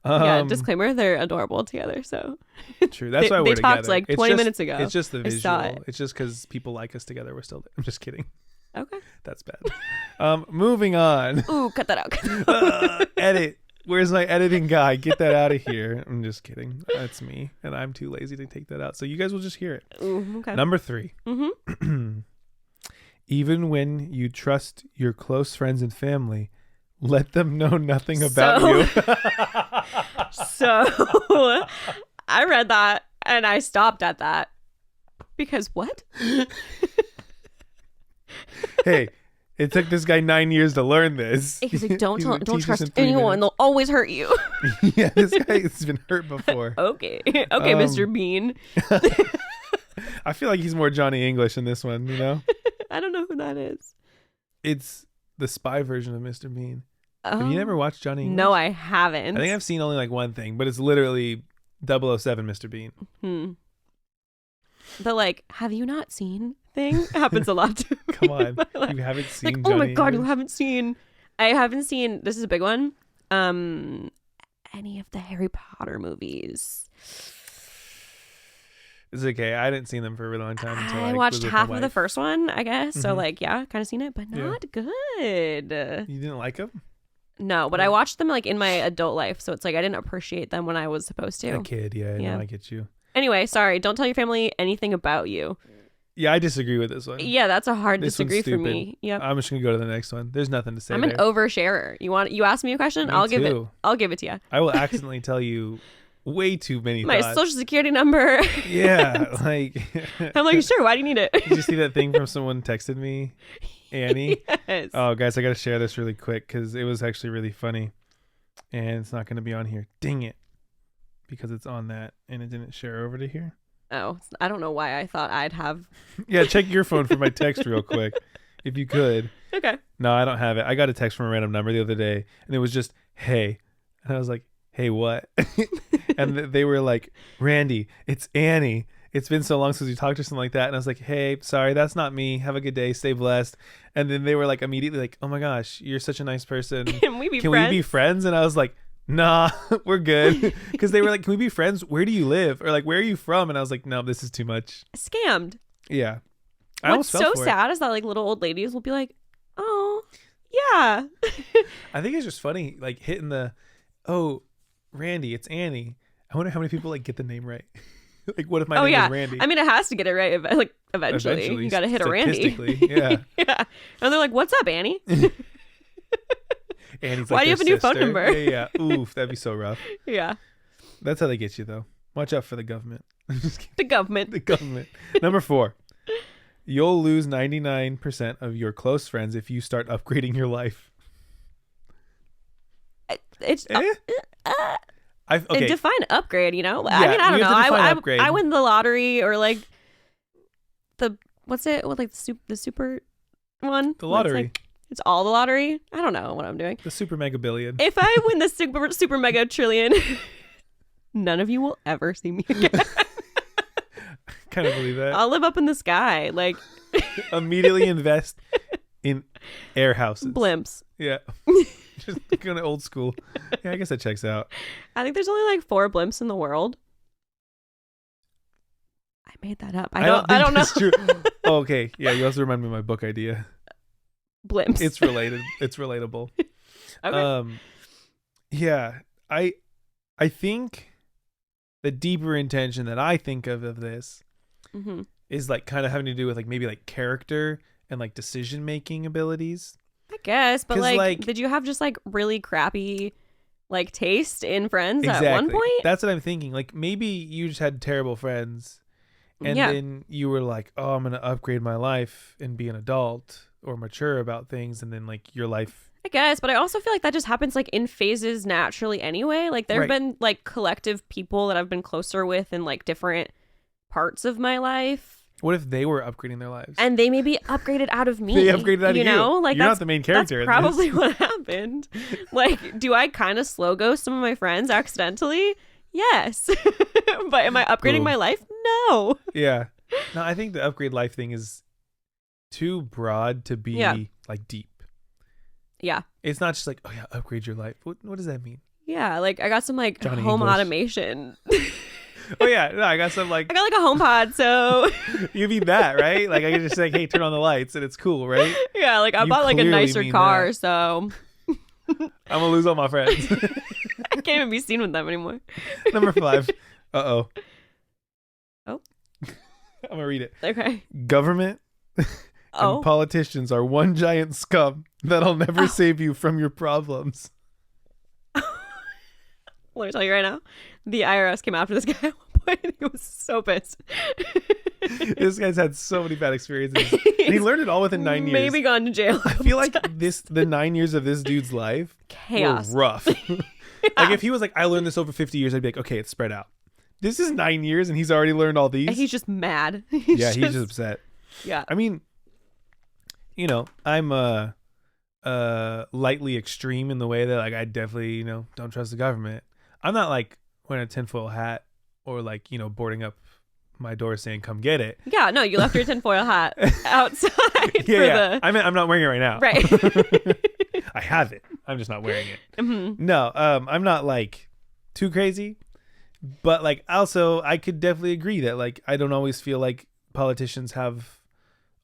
Yeah, disclaimer, they're adorable together, so True. That's they, why they we're talked together. like It's 20 just- minutes ago. It's just the I saw visual. it. It's just because people like us together. We're still. I'm just kidding. Okay. That's bad. Moving on. Ooh, cut that out. Edit. Where's my editing guy? Get that out of here. I'm just kidding. That's me, and I'm too lazy to take that out. So you guys will just hear it. Ooh, okay. Number 3. Mm-hmm. Even when you trust your close friends and family, let them know nothing about you. So I read that and I stopped at that because what? Hey, it took this guy 9 years to learn this. He's like, don't He's gonna don't teach us trust in 3 anyone. minutes. They'll always hurt you. Yeah, this guy has been hurt before. Okay, Mr. Bean. I feel like he's more Johnny English in this one, I don't know who that is. It's the spy version of Mr. Bean. Oh. Have you never watched Johnny English? No, I haven't. I think I've seen only like one thing, but it's literally 007 Mr. Bean. The like, have you not seen thing happens a lot to me. Come on. Like, You haven't seen like, Johnny oh my god, you English? haven't seen. I haven't seen. This is a big one. Any of the Harry Potter movies. It's okay. I hadn't seen them for a really long time until I was watched with my half of the wife. first one, I guess. So Mhm. like, yeah, kind of seen it, but Yeah. not good. You didn't like them? No, but I watched them like in my adult life, so it's like I didn't appreciate them when I was supposed to. A kid, yeah. Yeah. No, I get you. Anyway, sorry. Don't tell your family anything about you. Yeah, I disagree with this one. Yeah, that's a hard This one's disagree for stupid. me. Yep. I'm just gonna go to the next one. There's nothing to say. I'm there. an oversharer. You ask me a question, Me I'll give it. too. I'll give it to you. I will accidentally tell you way too many My thoughts. social security number. Yeah, like I'm like, sure. Why do you need it? Did you see that thing from someone texted me? Annie. Yes. Oh, guys, I got to share this really quick because it was actually really funny. And it's not going to be on here. Dang it. Because it's on that and it didn't share over to here. Oh, I don't know why I thought I'd have. Yeah, check your phone for my text real quick. If you could. Okay. No, I don't have it. I got a text from a random number the other day and it was just, hey. And I was like, hey, what? And they were like, Randy, it's Annie. It's been so long since we talked or something like that. And I was like, hey, sorry, that's not me. Have a good day. Stay blessed. And then they were like immediately like, oh my gosh, you're such a nice person. Can we be Can friends? we be friends? And I was like, nah, we're good. Because they were like, can we be friends? Where do you live? Or like, where are you from? And I was like, no, this is too much. Scammed. Yeah. I What's almost fell so for it. sad is that like little old ladies will be like, oh, yeah. I think it's just funny, like hitting the, oh, Randy, it's Annie. I wonder how many people like get the name right. Like, what if my name is Randy? I mean, it has to get it right. Like eventually. You got to hit a Randy. Yeah. Yeah. And they're like, what's up, Annie? Annie's like, why do you have a new phone sister. number? Yeah. Oof, that'd be so rough. Yeah. That's how they get you, though. Watch out for the government. The government. The government. Number 4. You'll lose 99% of your close friends if you start upgrading your life. It's okay. define upgrade, you know? Yeah, I mean, I don't we have to know. define upgrade. I win the lottery or like what's it? What, like the super one? The lottery. It's all the lottery. I don't know what I'm doing. The super mega billion. If I win the super mega trillion, none of you will ever see me again. Kind of believe that. I'll live up in the sky, like Immediately invest in air houses. blimps. Yeah. Just going to old school. Yeah, I guess that checks out. I think there's only like 4 blimps in the world. I made that up. I don't know. That's true. Oh, okay. Yeah, you also remind me of my book idea. Blimps. It's related. It's relatable. Okay. Yeah. I think the deeper intention that I think of this Mm-hmm. is like kind of having to do with like maybe like character and like decision making abilities. I guess, but 'Cause, like, did you have just like really crappy like taste in friends Exactly. at one point? That's what I'm thinking. Like maybe you just had terrible friends and Yeah. then you were like, oh, I'm going to upgrade my life and be an adult or mature about things. And then like your life. I guess, but I also feel like that just happens like in phases naturally anyway. Like there have Right. been like collective people that I've been closer with in like different parts of my life. What if they were upgrading their lives? And they maybe upgraded out of me. They upgraded out of you. You know, like You're that's not the main character. That's in this. probably what happened. Like, do I kind of slow ghost some of my friends accidentally? Yes. But am I upgrading Ooh. my life? No. Yeah. No, I think the upgrade life thing is too broad to be like deep. Yeah. It's not just like, oh yeah, upgrade your life. What does that mean? Yeah. Like I got some like Johnny home English. automation. Oh yeah, no, I got some like I got like a home pod, so you mean that, right? Like I can just say, hey, turn on the lights and it's cool, right? yeah, like I You bought like a clearly nicer mean car, that. so I'm gonna lose all my friends. I can't even be seen with them anymore. Number 5. Oh. I'm gonna read it. Okay. Government Oh. and politicians are one giant scum that'll never save you from your problems. Let me tell you right now, the IRS came after this guy at one point and he was so pissed. This guy's had so many bad experiences. And he learned it all within 9 years. Maybe gone to jail. I feel like the 9 years of this dude's life Chaos. were rough. Like if he was like, I learned this over 50 years, I'd be like, okay, it's spread out. This is 9 years and he's already learned all these. And he's just mad. He's just upset. Yeah. I mean, you know, I'm lightly extreme in the way that like I definitely, you know, don't trust the government. I'm not like wearing a tinfoil hat or like, you know, boarding up my door saying come get it. Yeah, no, you left your tinfoil hat outside Yeah. I'm not wearing it right now. Right. I have it. I'm just not wearing it. Mm-hmm. No, I'm not like too crazy, but like also I could definitely agree that like I don't always feel like politicians have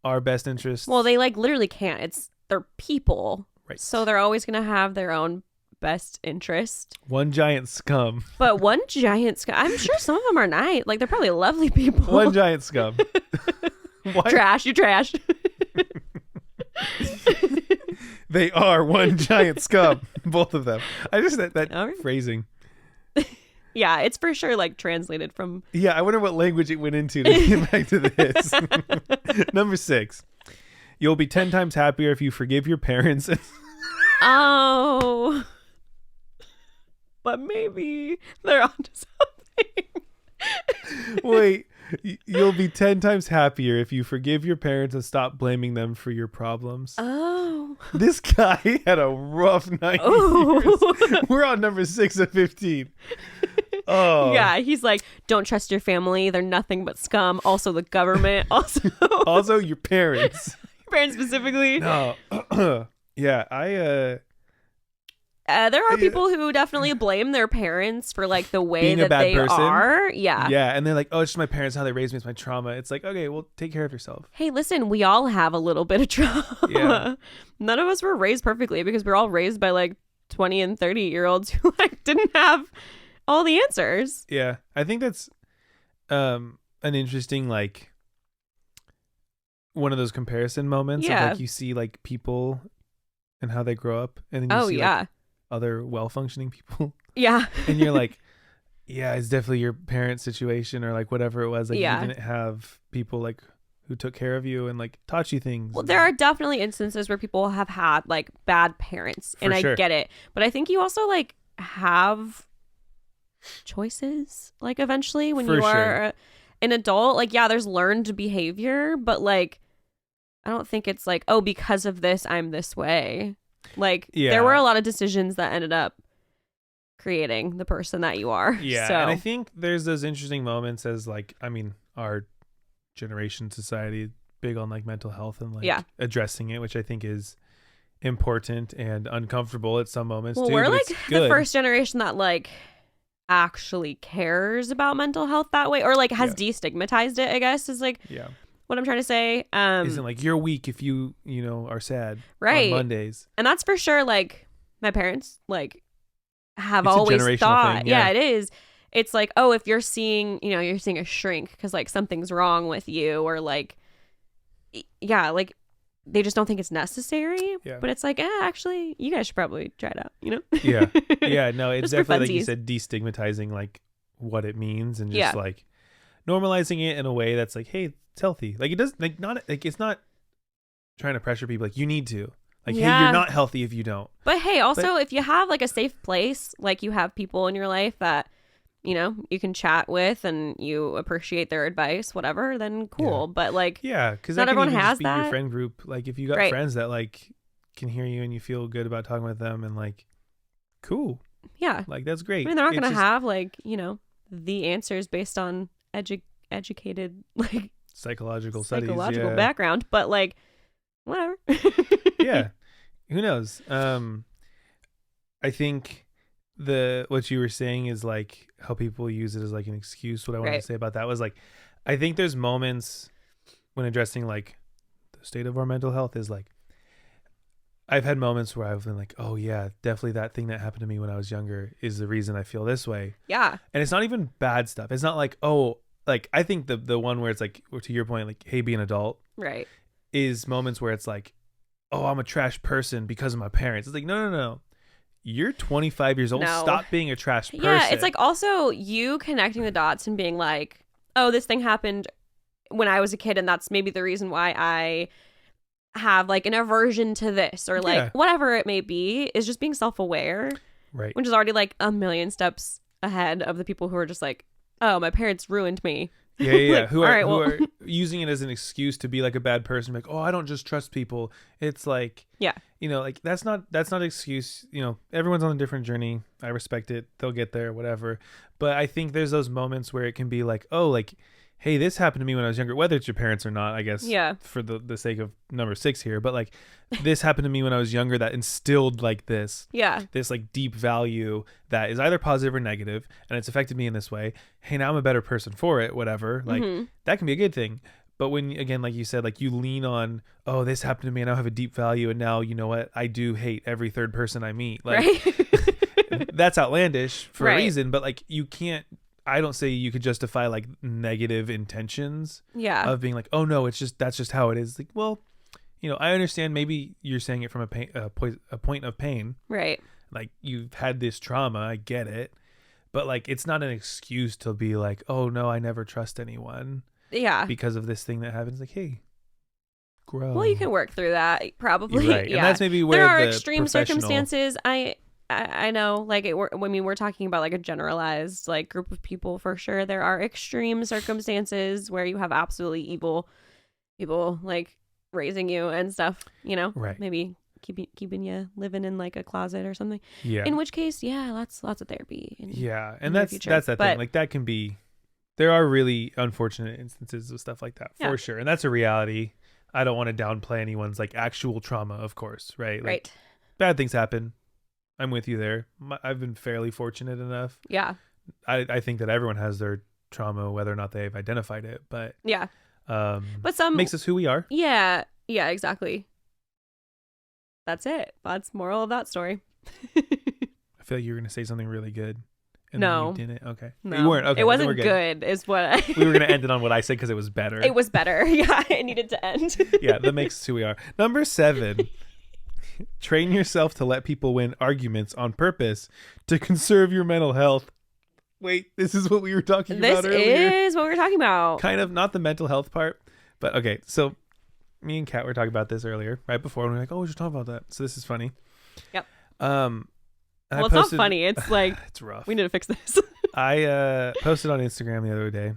our best interests. Well, they like literally can't. They're people. Right. So they're always going to have their own best interest. One giant scum. But one giant I'm sure some of them are nice. Like they're probably lovely people. One giant scum. Why? Trash, you trash. They are one giant scum. Both of them. I just that All right. phrasing. Yeah, it's for sure like translated from Yeah, I wonder what language it went into to get back to this. Number 6. You'll be 10 times happier if you forgive your parents. Oh. But maybe they're onto something. Wait, you'll be 10 times happier if you forgive your parents and stop blaming them for your problems. Oh. This guy had a rough 90 years. We're on number 6 of 15. Oh. Yeah, he's like, don't trust your family. They're nothing but scum. Also the government. Also your parents. Your parents specifically. No. Yeah, there are people who definitely blame their parents for like the way being a that bad they person. are. Yeah. Yeah, and they're like, oh, it's just my parents, how they raised me, it's my trauma. It's like, okay, well, take care of yourself. Hey, listen, we all have a little bit of trauma. Yeah. None of us were raised perfectly because we're all raised by like 20 and 30-year-olds who like didn't have all the answers. Yeah, I think that's an interesting, like, one of those comparison moments of like you see like people and how they grow up, and then you see like, other well-functioning people. Yeah. And you're like, yeah, it's definitely your parents' situation or like whatever it was. Like you didn't have people like who took care of you and like taught you things. Well, there are definitely instances where people have had like bad parents, and I get it. But I think you also like have choices like eventually when you are an adult. Like, yeah, there's learned behavior, but like I don't think it's like, oh, because of this, I'm this way. Like, there were a lot of decisions that ended up creating the person that you are. Yeah. So. And I think there's those interesting moments as like, I mean, our generation society big on like mental health and like addressing it, which I think is important and uncomfortable at some moments too. We're like the first generation that like actually cares about mental health that way, or like has destigmatized it, I guess, is like what I'm trying to say. Isn't like you're weak if you are sad on Mondays. And that's for sure. Like my parents like have always thought thing, it is. It's like, oh, if you're seeing you're seeing a shrink because like something's wrong with you, or like like they just don't think it's necessary. But it's like, actually you guys should probably try it out, No, it's definitely like you said, destigmatizing like what it means and just like normalizing it in a way that's like, hey, it's healthy. Like it doesn't like not like it's not trying to pressure people like you need to like hey, you're not healthy if you don't. But hey, also if you have like a safe place, like you have people in your life that you can chat with and you appreciate their advice, whatever, then cool. But like because not everyone has be that. Your friend group, like if you got friends that like can hear you and you feel good about talking with them and like cool, like that's great. I mean, they're not gonna have like the answers based on educated like psychological background, but like whatever. Who knows? I think what you were saying is like how people use it as like an excuse. What I wanted to say about that was like I think there's moments when addressing like the state of our mental health is like I've had moments where I've been like, oh yeah, definitely that thing that happened to me when I was younger is the reason I feel this way. And it's not even bad stuff. It's not like, oh, like I think the one where it's like, to your point, like, hey, be an adult, is moments where it's like, oh, I'm a trash person because of my parents. It's like, no. You're 25 years old. No. Stop being a trash person. Yeah, it's like also you connecting the dots and being like, oh, this thing happened when I was a kid, and that's maybe the reason why I have like an aversion to this, or like whatever it may be, is just being self-aware. Right. Which is already like a million steps ahead of the people who are just like, oh, my parents ruined me. Yeah. Like, who are using it as an excuse to be like a bad person, like, oh, I don't just trust people. It's like, like that's not an excuse. Everyone's on a different journey. I respect it. They'll get there, whatever. But I think there's those moments where it can be like, oh, like, hey, this happened to me when I was younger, whether it's your parents or not, I guess, for the sake of number 6 here. But like, this happened to me when I was younger that instilled like this like deep value that is either positive or negative, and it's affected me in this way. Hey, now I'm a better person for it, whatever. Like that can be a good thing. But when, again, like you said, like you lean on, oh, this happened to me and I have a deep value, and now, you know what, I do hate every third person I meet. Like that's outlandish for a reason, but like you can't, I don't say you could justify like negative intentions of being like, oh no, that's just how it is. Like, well, I understand maybe you're saying it from a point of pain. Right. Like you've had this trauma. I get it. But like, it's not an excuse to be like, oh no, I never trust anyone. Yeah. Because of this thing that happens. Like, hey, grow. Well, you can work through that probably. You're right. Yeah. And that's maybe where there are the extreme professional- circumstances. I know, like we're talking about like a generalized like group of people for sure. There are extreme circumstances where you have absolutely evil people like raising you and stuff, you know, Right. maybe keeping you living in like a closet or something. Yeah. In which case, yeah, lots of therapy. Yeah. And in the that's future. that thing. But- Like that can be, there are really unfortunate instances of stuff like that for Yeah. sure. And that's a reality. I don't want to downplay anyone's like actual trauma, of course. Right. Like, Right. bad things happen. I'm with you there. I've been fairly fortunate enough. Yeah. I think that everyone has their trauma, whether or not they've identified it, but Yeah. But some makes us who we are. Yeah. Yeah, exactly. That's it. That's moral of that story. I feel like you were going to say something really good. And No. then you didn't. Okay. No. You weren't. Okay. It then wasn't we're good, is what I We were going to end it on what I said because it was better. It was better. Yeah, it needed to end. Yeah, that makes us who we are. Number 7. Train yourself to let people win arguments on purpose to conserve your mental health. Wait, this is what we were talking This about earlier. is what we were talking about. Kind of, not the mental health part, but okay. So me and Kat were talking about this earlier, right before, and we are like, "Oh, we should talk about that." So this is funny. Yep. And I Well, it's posted- not funny. It's like it's rough. we need to fix this. I posted on Instagram the other day.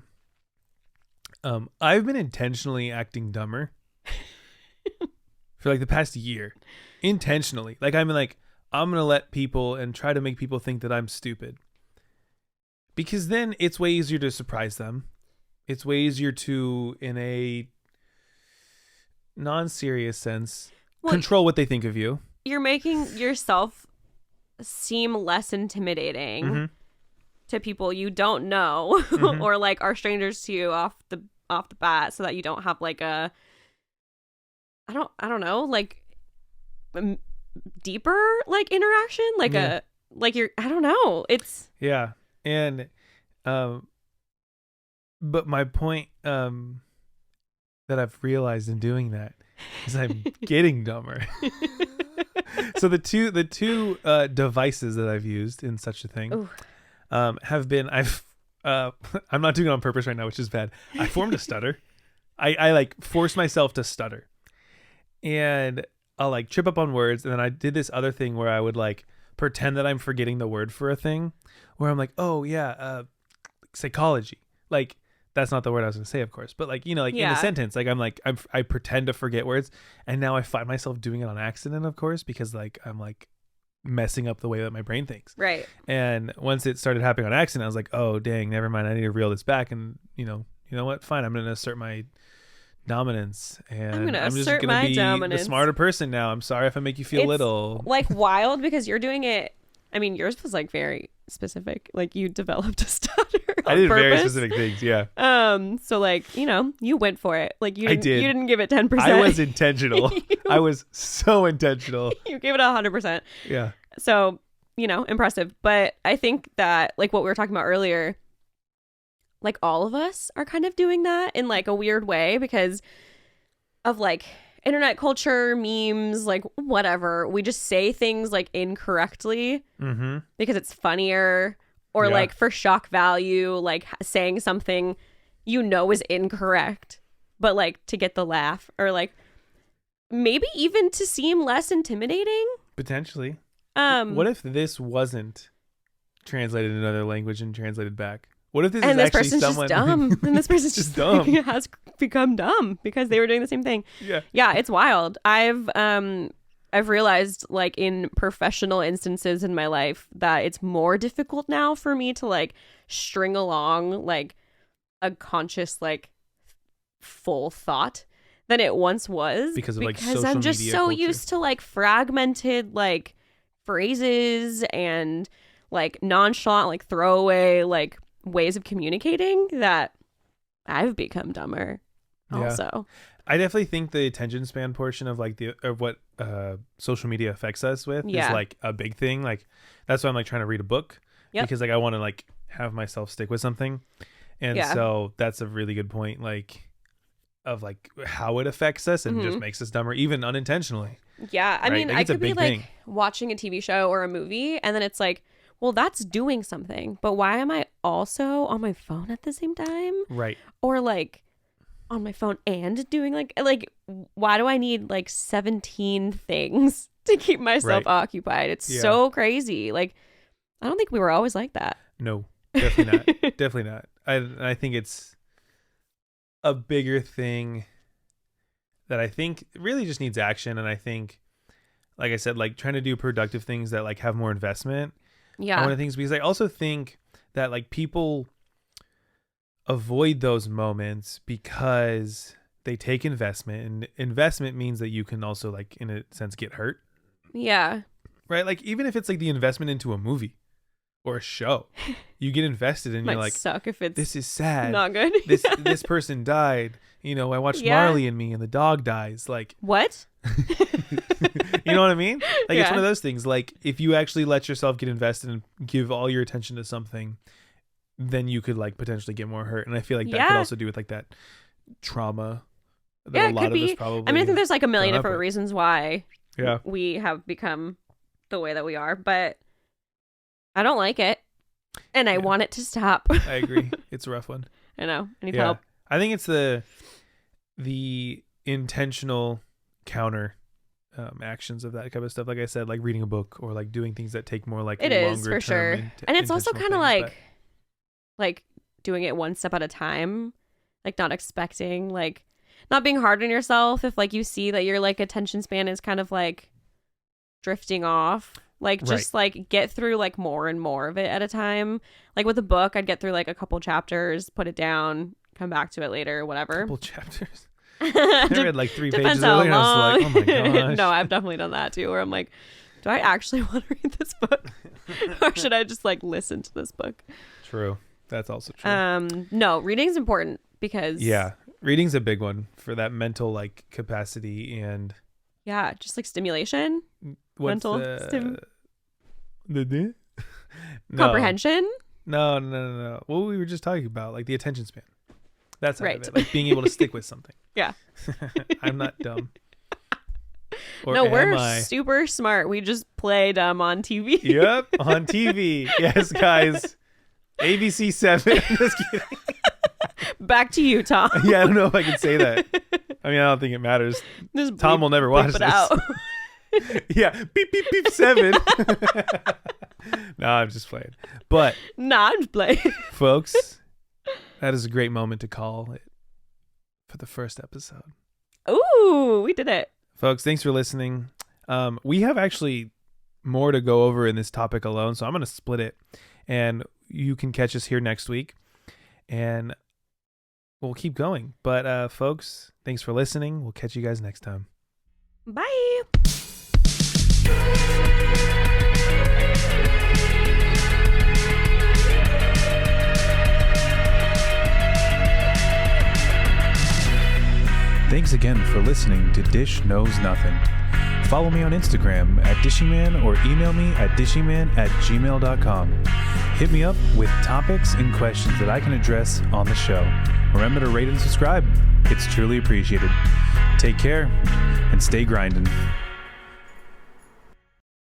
I've been intentionally acting dumber for like the past year. Intentionally. Like I'm gonna let people and try to make people think that I'm stupid. Because then it's way easier to surprise them. It's way easier to, in a non-serious sense, Well, control what they think of you. You're making yourself seem less intimidating Mhm. to people you don't know Mhm. or like are strangers to you off the bat, so that you don't have like a I don't know, like deeper like interaction, like Yeah. a like you're I don't know. It's Yeah. And but my point that I've realized in doing that is I'm getting dumber. So the two devices that I've used in such a thing Ooh. have been I'm not doing it on purpose right now, which is bad. I formed a stutter. I like forced myself to stutter. And I'll like trip up on words, and then I did this other thing where I would like pretend that I'm forgetting the word for a thing, where I'm like, oh yeah, psychology. Like that's not the word I was gonna say, of course, but like, you know, like in Yeah. a sentence, like I pretend to forget words, and now I find myself doing it on accident, of course, because like I'm like messing up the way that my brain thinks. right. And once it started happening on accident, I was like, oh dang, never mind. I need to reel this back, and you know what? Fine, I'm gonna assert my dominance, and I'm gonna just assert gonna my be dominance. the smarter person now. I'm sorry if I make you feel It's little. like wild because you're doing it. I mean, yours was like very specific. Like you developed a stutter. I on did very purpose. specific things. Yeah, So like, you went for it. Like you I didn't, did. You didn't give it 10%. I was intentional. You- I was so intentional. You gave it 100%. Yeah, So, impressive. But I think that like what we were talking about earlier, like all of us are kind of doing that in like a weird way because of like internet culture, memes, like whatever. We just say things like incorrectly mm-hmm. because it's funnier or Yeah. like for shock value, like saying something is incorrect, but like to get the laugh or like maybe even to seem less intimidating. Potentially. What What if this wasn't translated in another language and translated back? What if this and is this actually person's someone? just dumb and this person's Just just dumb. has become dumb because they were doing the same thing. Yeah. It's wild. I've realized like in professional instances in my life that it's more difficult now for me to like string along like a conscious like full thought than it once was Because of, like, because social I'm just media so culture. used to like fragmented like phrases and like nonchalant like throwaway like ways of communicating that I've become dumber Yeah. also. I definitely think the attention span portion of like of what social media affects us with is Yeah. like a big thing. Like that's why I'm like trying to read a book because like I want to like have myself stick with something, and Yeah. so that's a really good point. Like of like how it affects us and just makes us dumber, even unintentionally. Yeah, I Right? mean, Like, I it's a could be big like thing. watching a TV show or a movie, and then it's like, well, that's doing something, but why am I also on my phone at the same time? Right. Or like, on my phone and doing like why do I need like 17 things to keep myself occupied? It's so crazy. Like, I don't think we were always like that. No, definitely not. Definitely not. I think it's a bigger thing that I think really just needs action. And I think, like I said, like trying to do productive things that like have more investment. Yeah. One of the things, because I also think that like people avoid those moments because they take investment, and investment means that you can also like in a sense get hurt. Yeah. Right? Like even if it's like the investment into a movie or a show, you get invested and Might you're like, suck if it's this is sad. not good. This person died. You know, I watched Marley and Me and the dog dies. Like what? You know what I mean? Like it's one of those things. Like if you actually let yourself get invested and give all your attention to something, then you could like potentially get more hurt. And I feel like that could also do with like that trauma that a lot of us probably. I mean, I think there's like a million different with. reasons why Yeah. we have become the way that we are, but I don't like it. And I want it to stop. I agree. It's a rough one. I know. I need help. I think it's the intentional counter actions of that kind of stuff. Like I said, like reading a book or like doing things that take more like it longer is for sure. And it's also kind of like doing it one step at a time, like not expecting, like not being hard on yourself if like you see that your like attention span is kind of like drifting off. Like just like get through like more and more of it at a time. Like with a book, I'd get through like a couple chapters, put it down, come back to it later, whatever. Couple chapters. I read like 3 pages Depends how earlier. long. I was like, oh my gosh. No, I've definitely done that too, where I'm like, do I actually want to read this book? Or should I just like listen to this book? True. That's also true. No, reading's important because reading's a big one for that mental like capacity and just like stimulation. Mental comprehension. No. What we were just talking about, like the attention span. That's how it, like being able to stick with something. Yeah. I'm not dumb. Or no, we're super smart. We just play dumb on TV. Yep, on TV. Yes, guys. ABC 7. Just kidding. Back to you, Tom. Yeah, I don't know if I can say that. I mean, I don't think it matters. Tom will never watch this. Out. Yeah, beep, beep, beep, 7. No, I'm just playing. But I'm just playing. Folks, that is a great moment to call it for the first episode. Ooh, we did it. Folks, thanks for listening. We have actually more to go over in this topic alone, so I'm going to split it. And you can catch us here next week. And we'll keep going. But folks, thanks for listening. We'll catch you guys next time. Bye. Thanks again for listening to Dish Knows Nothing. Follow me on Instagram at Dishyman or email me at dishyman@gmail.com. Hit me up with topics and questions that I can address on the show. Remember to rate and subscribe. It's truly appreciated. Take care and stay grinding.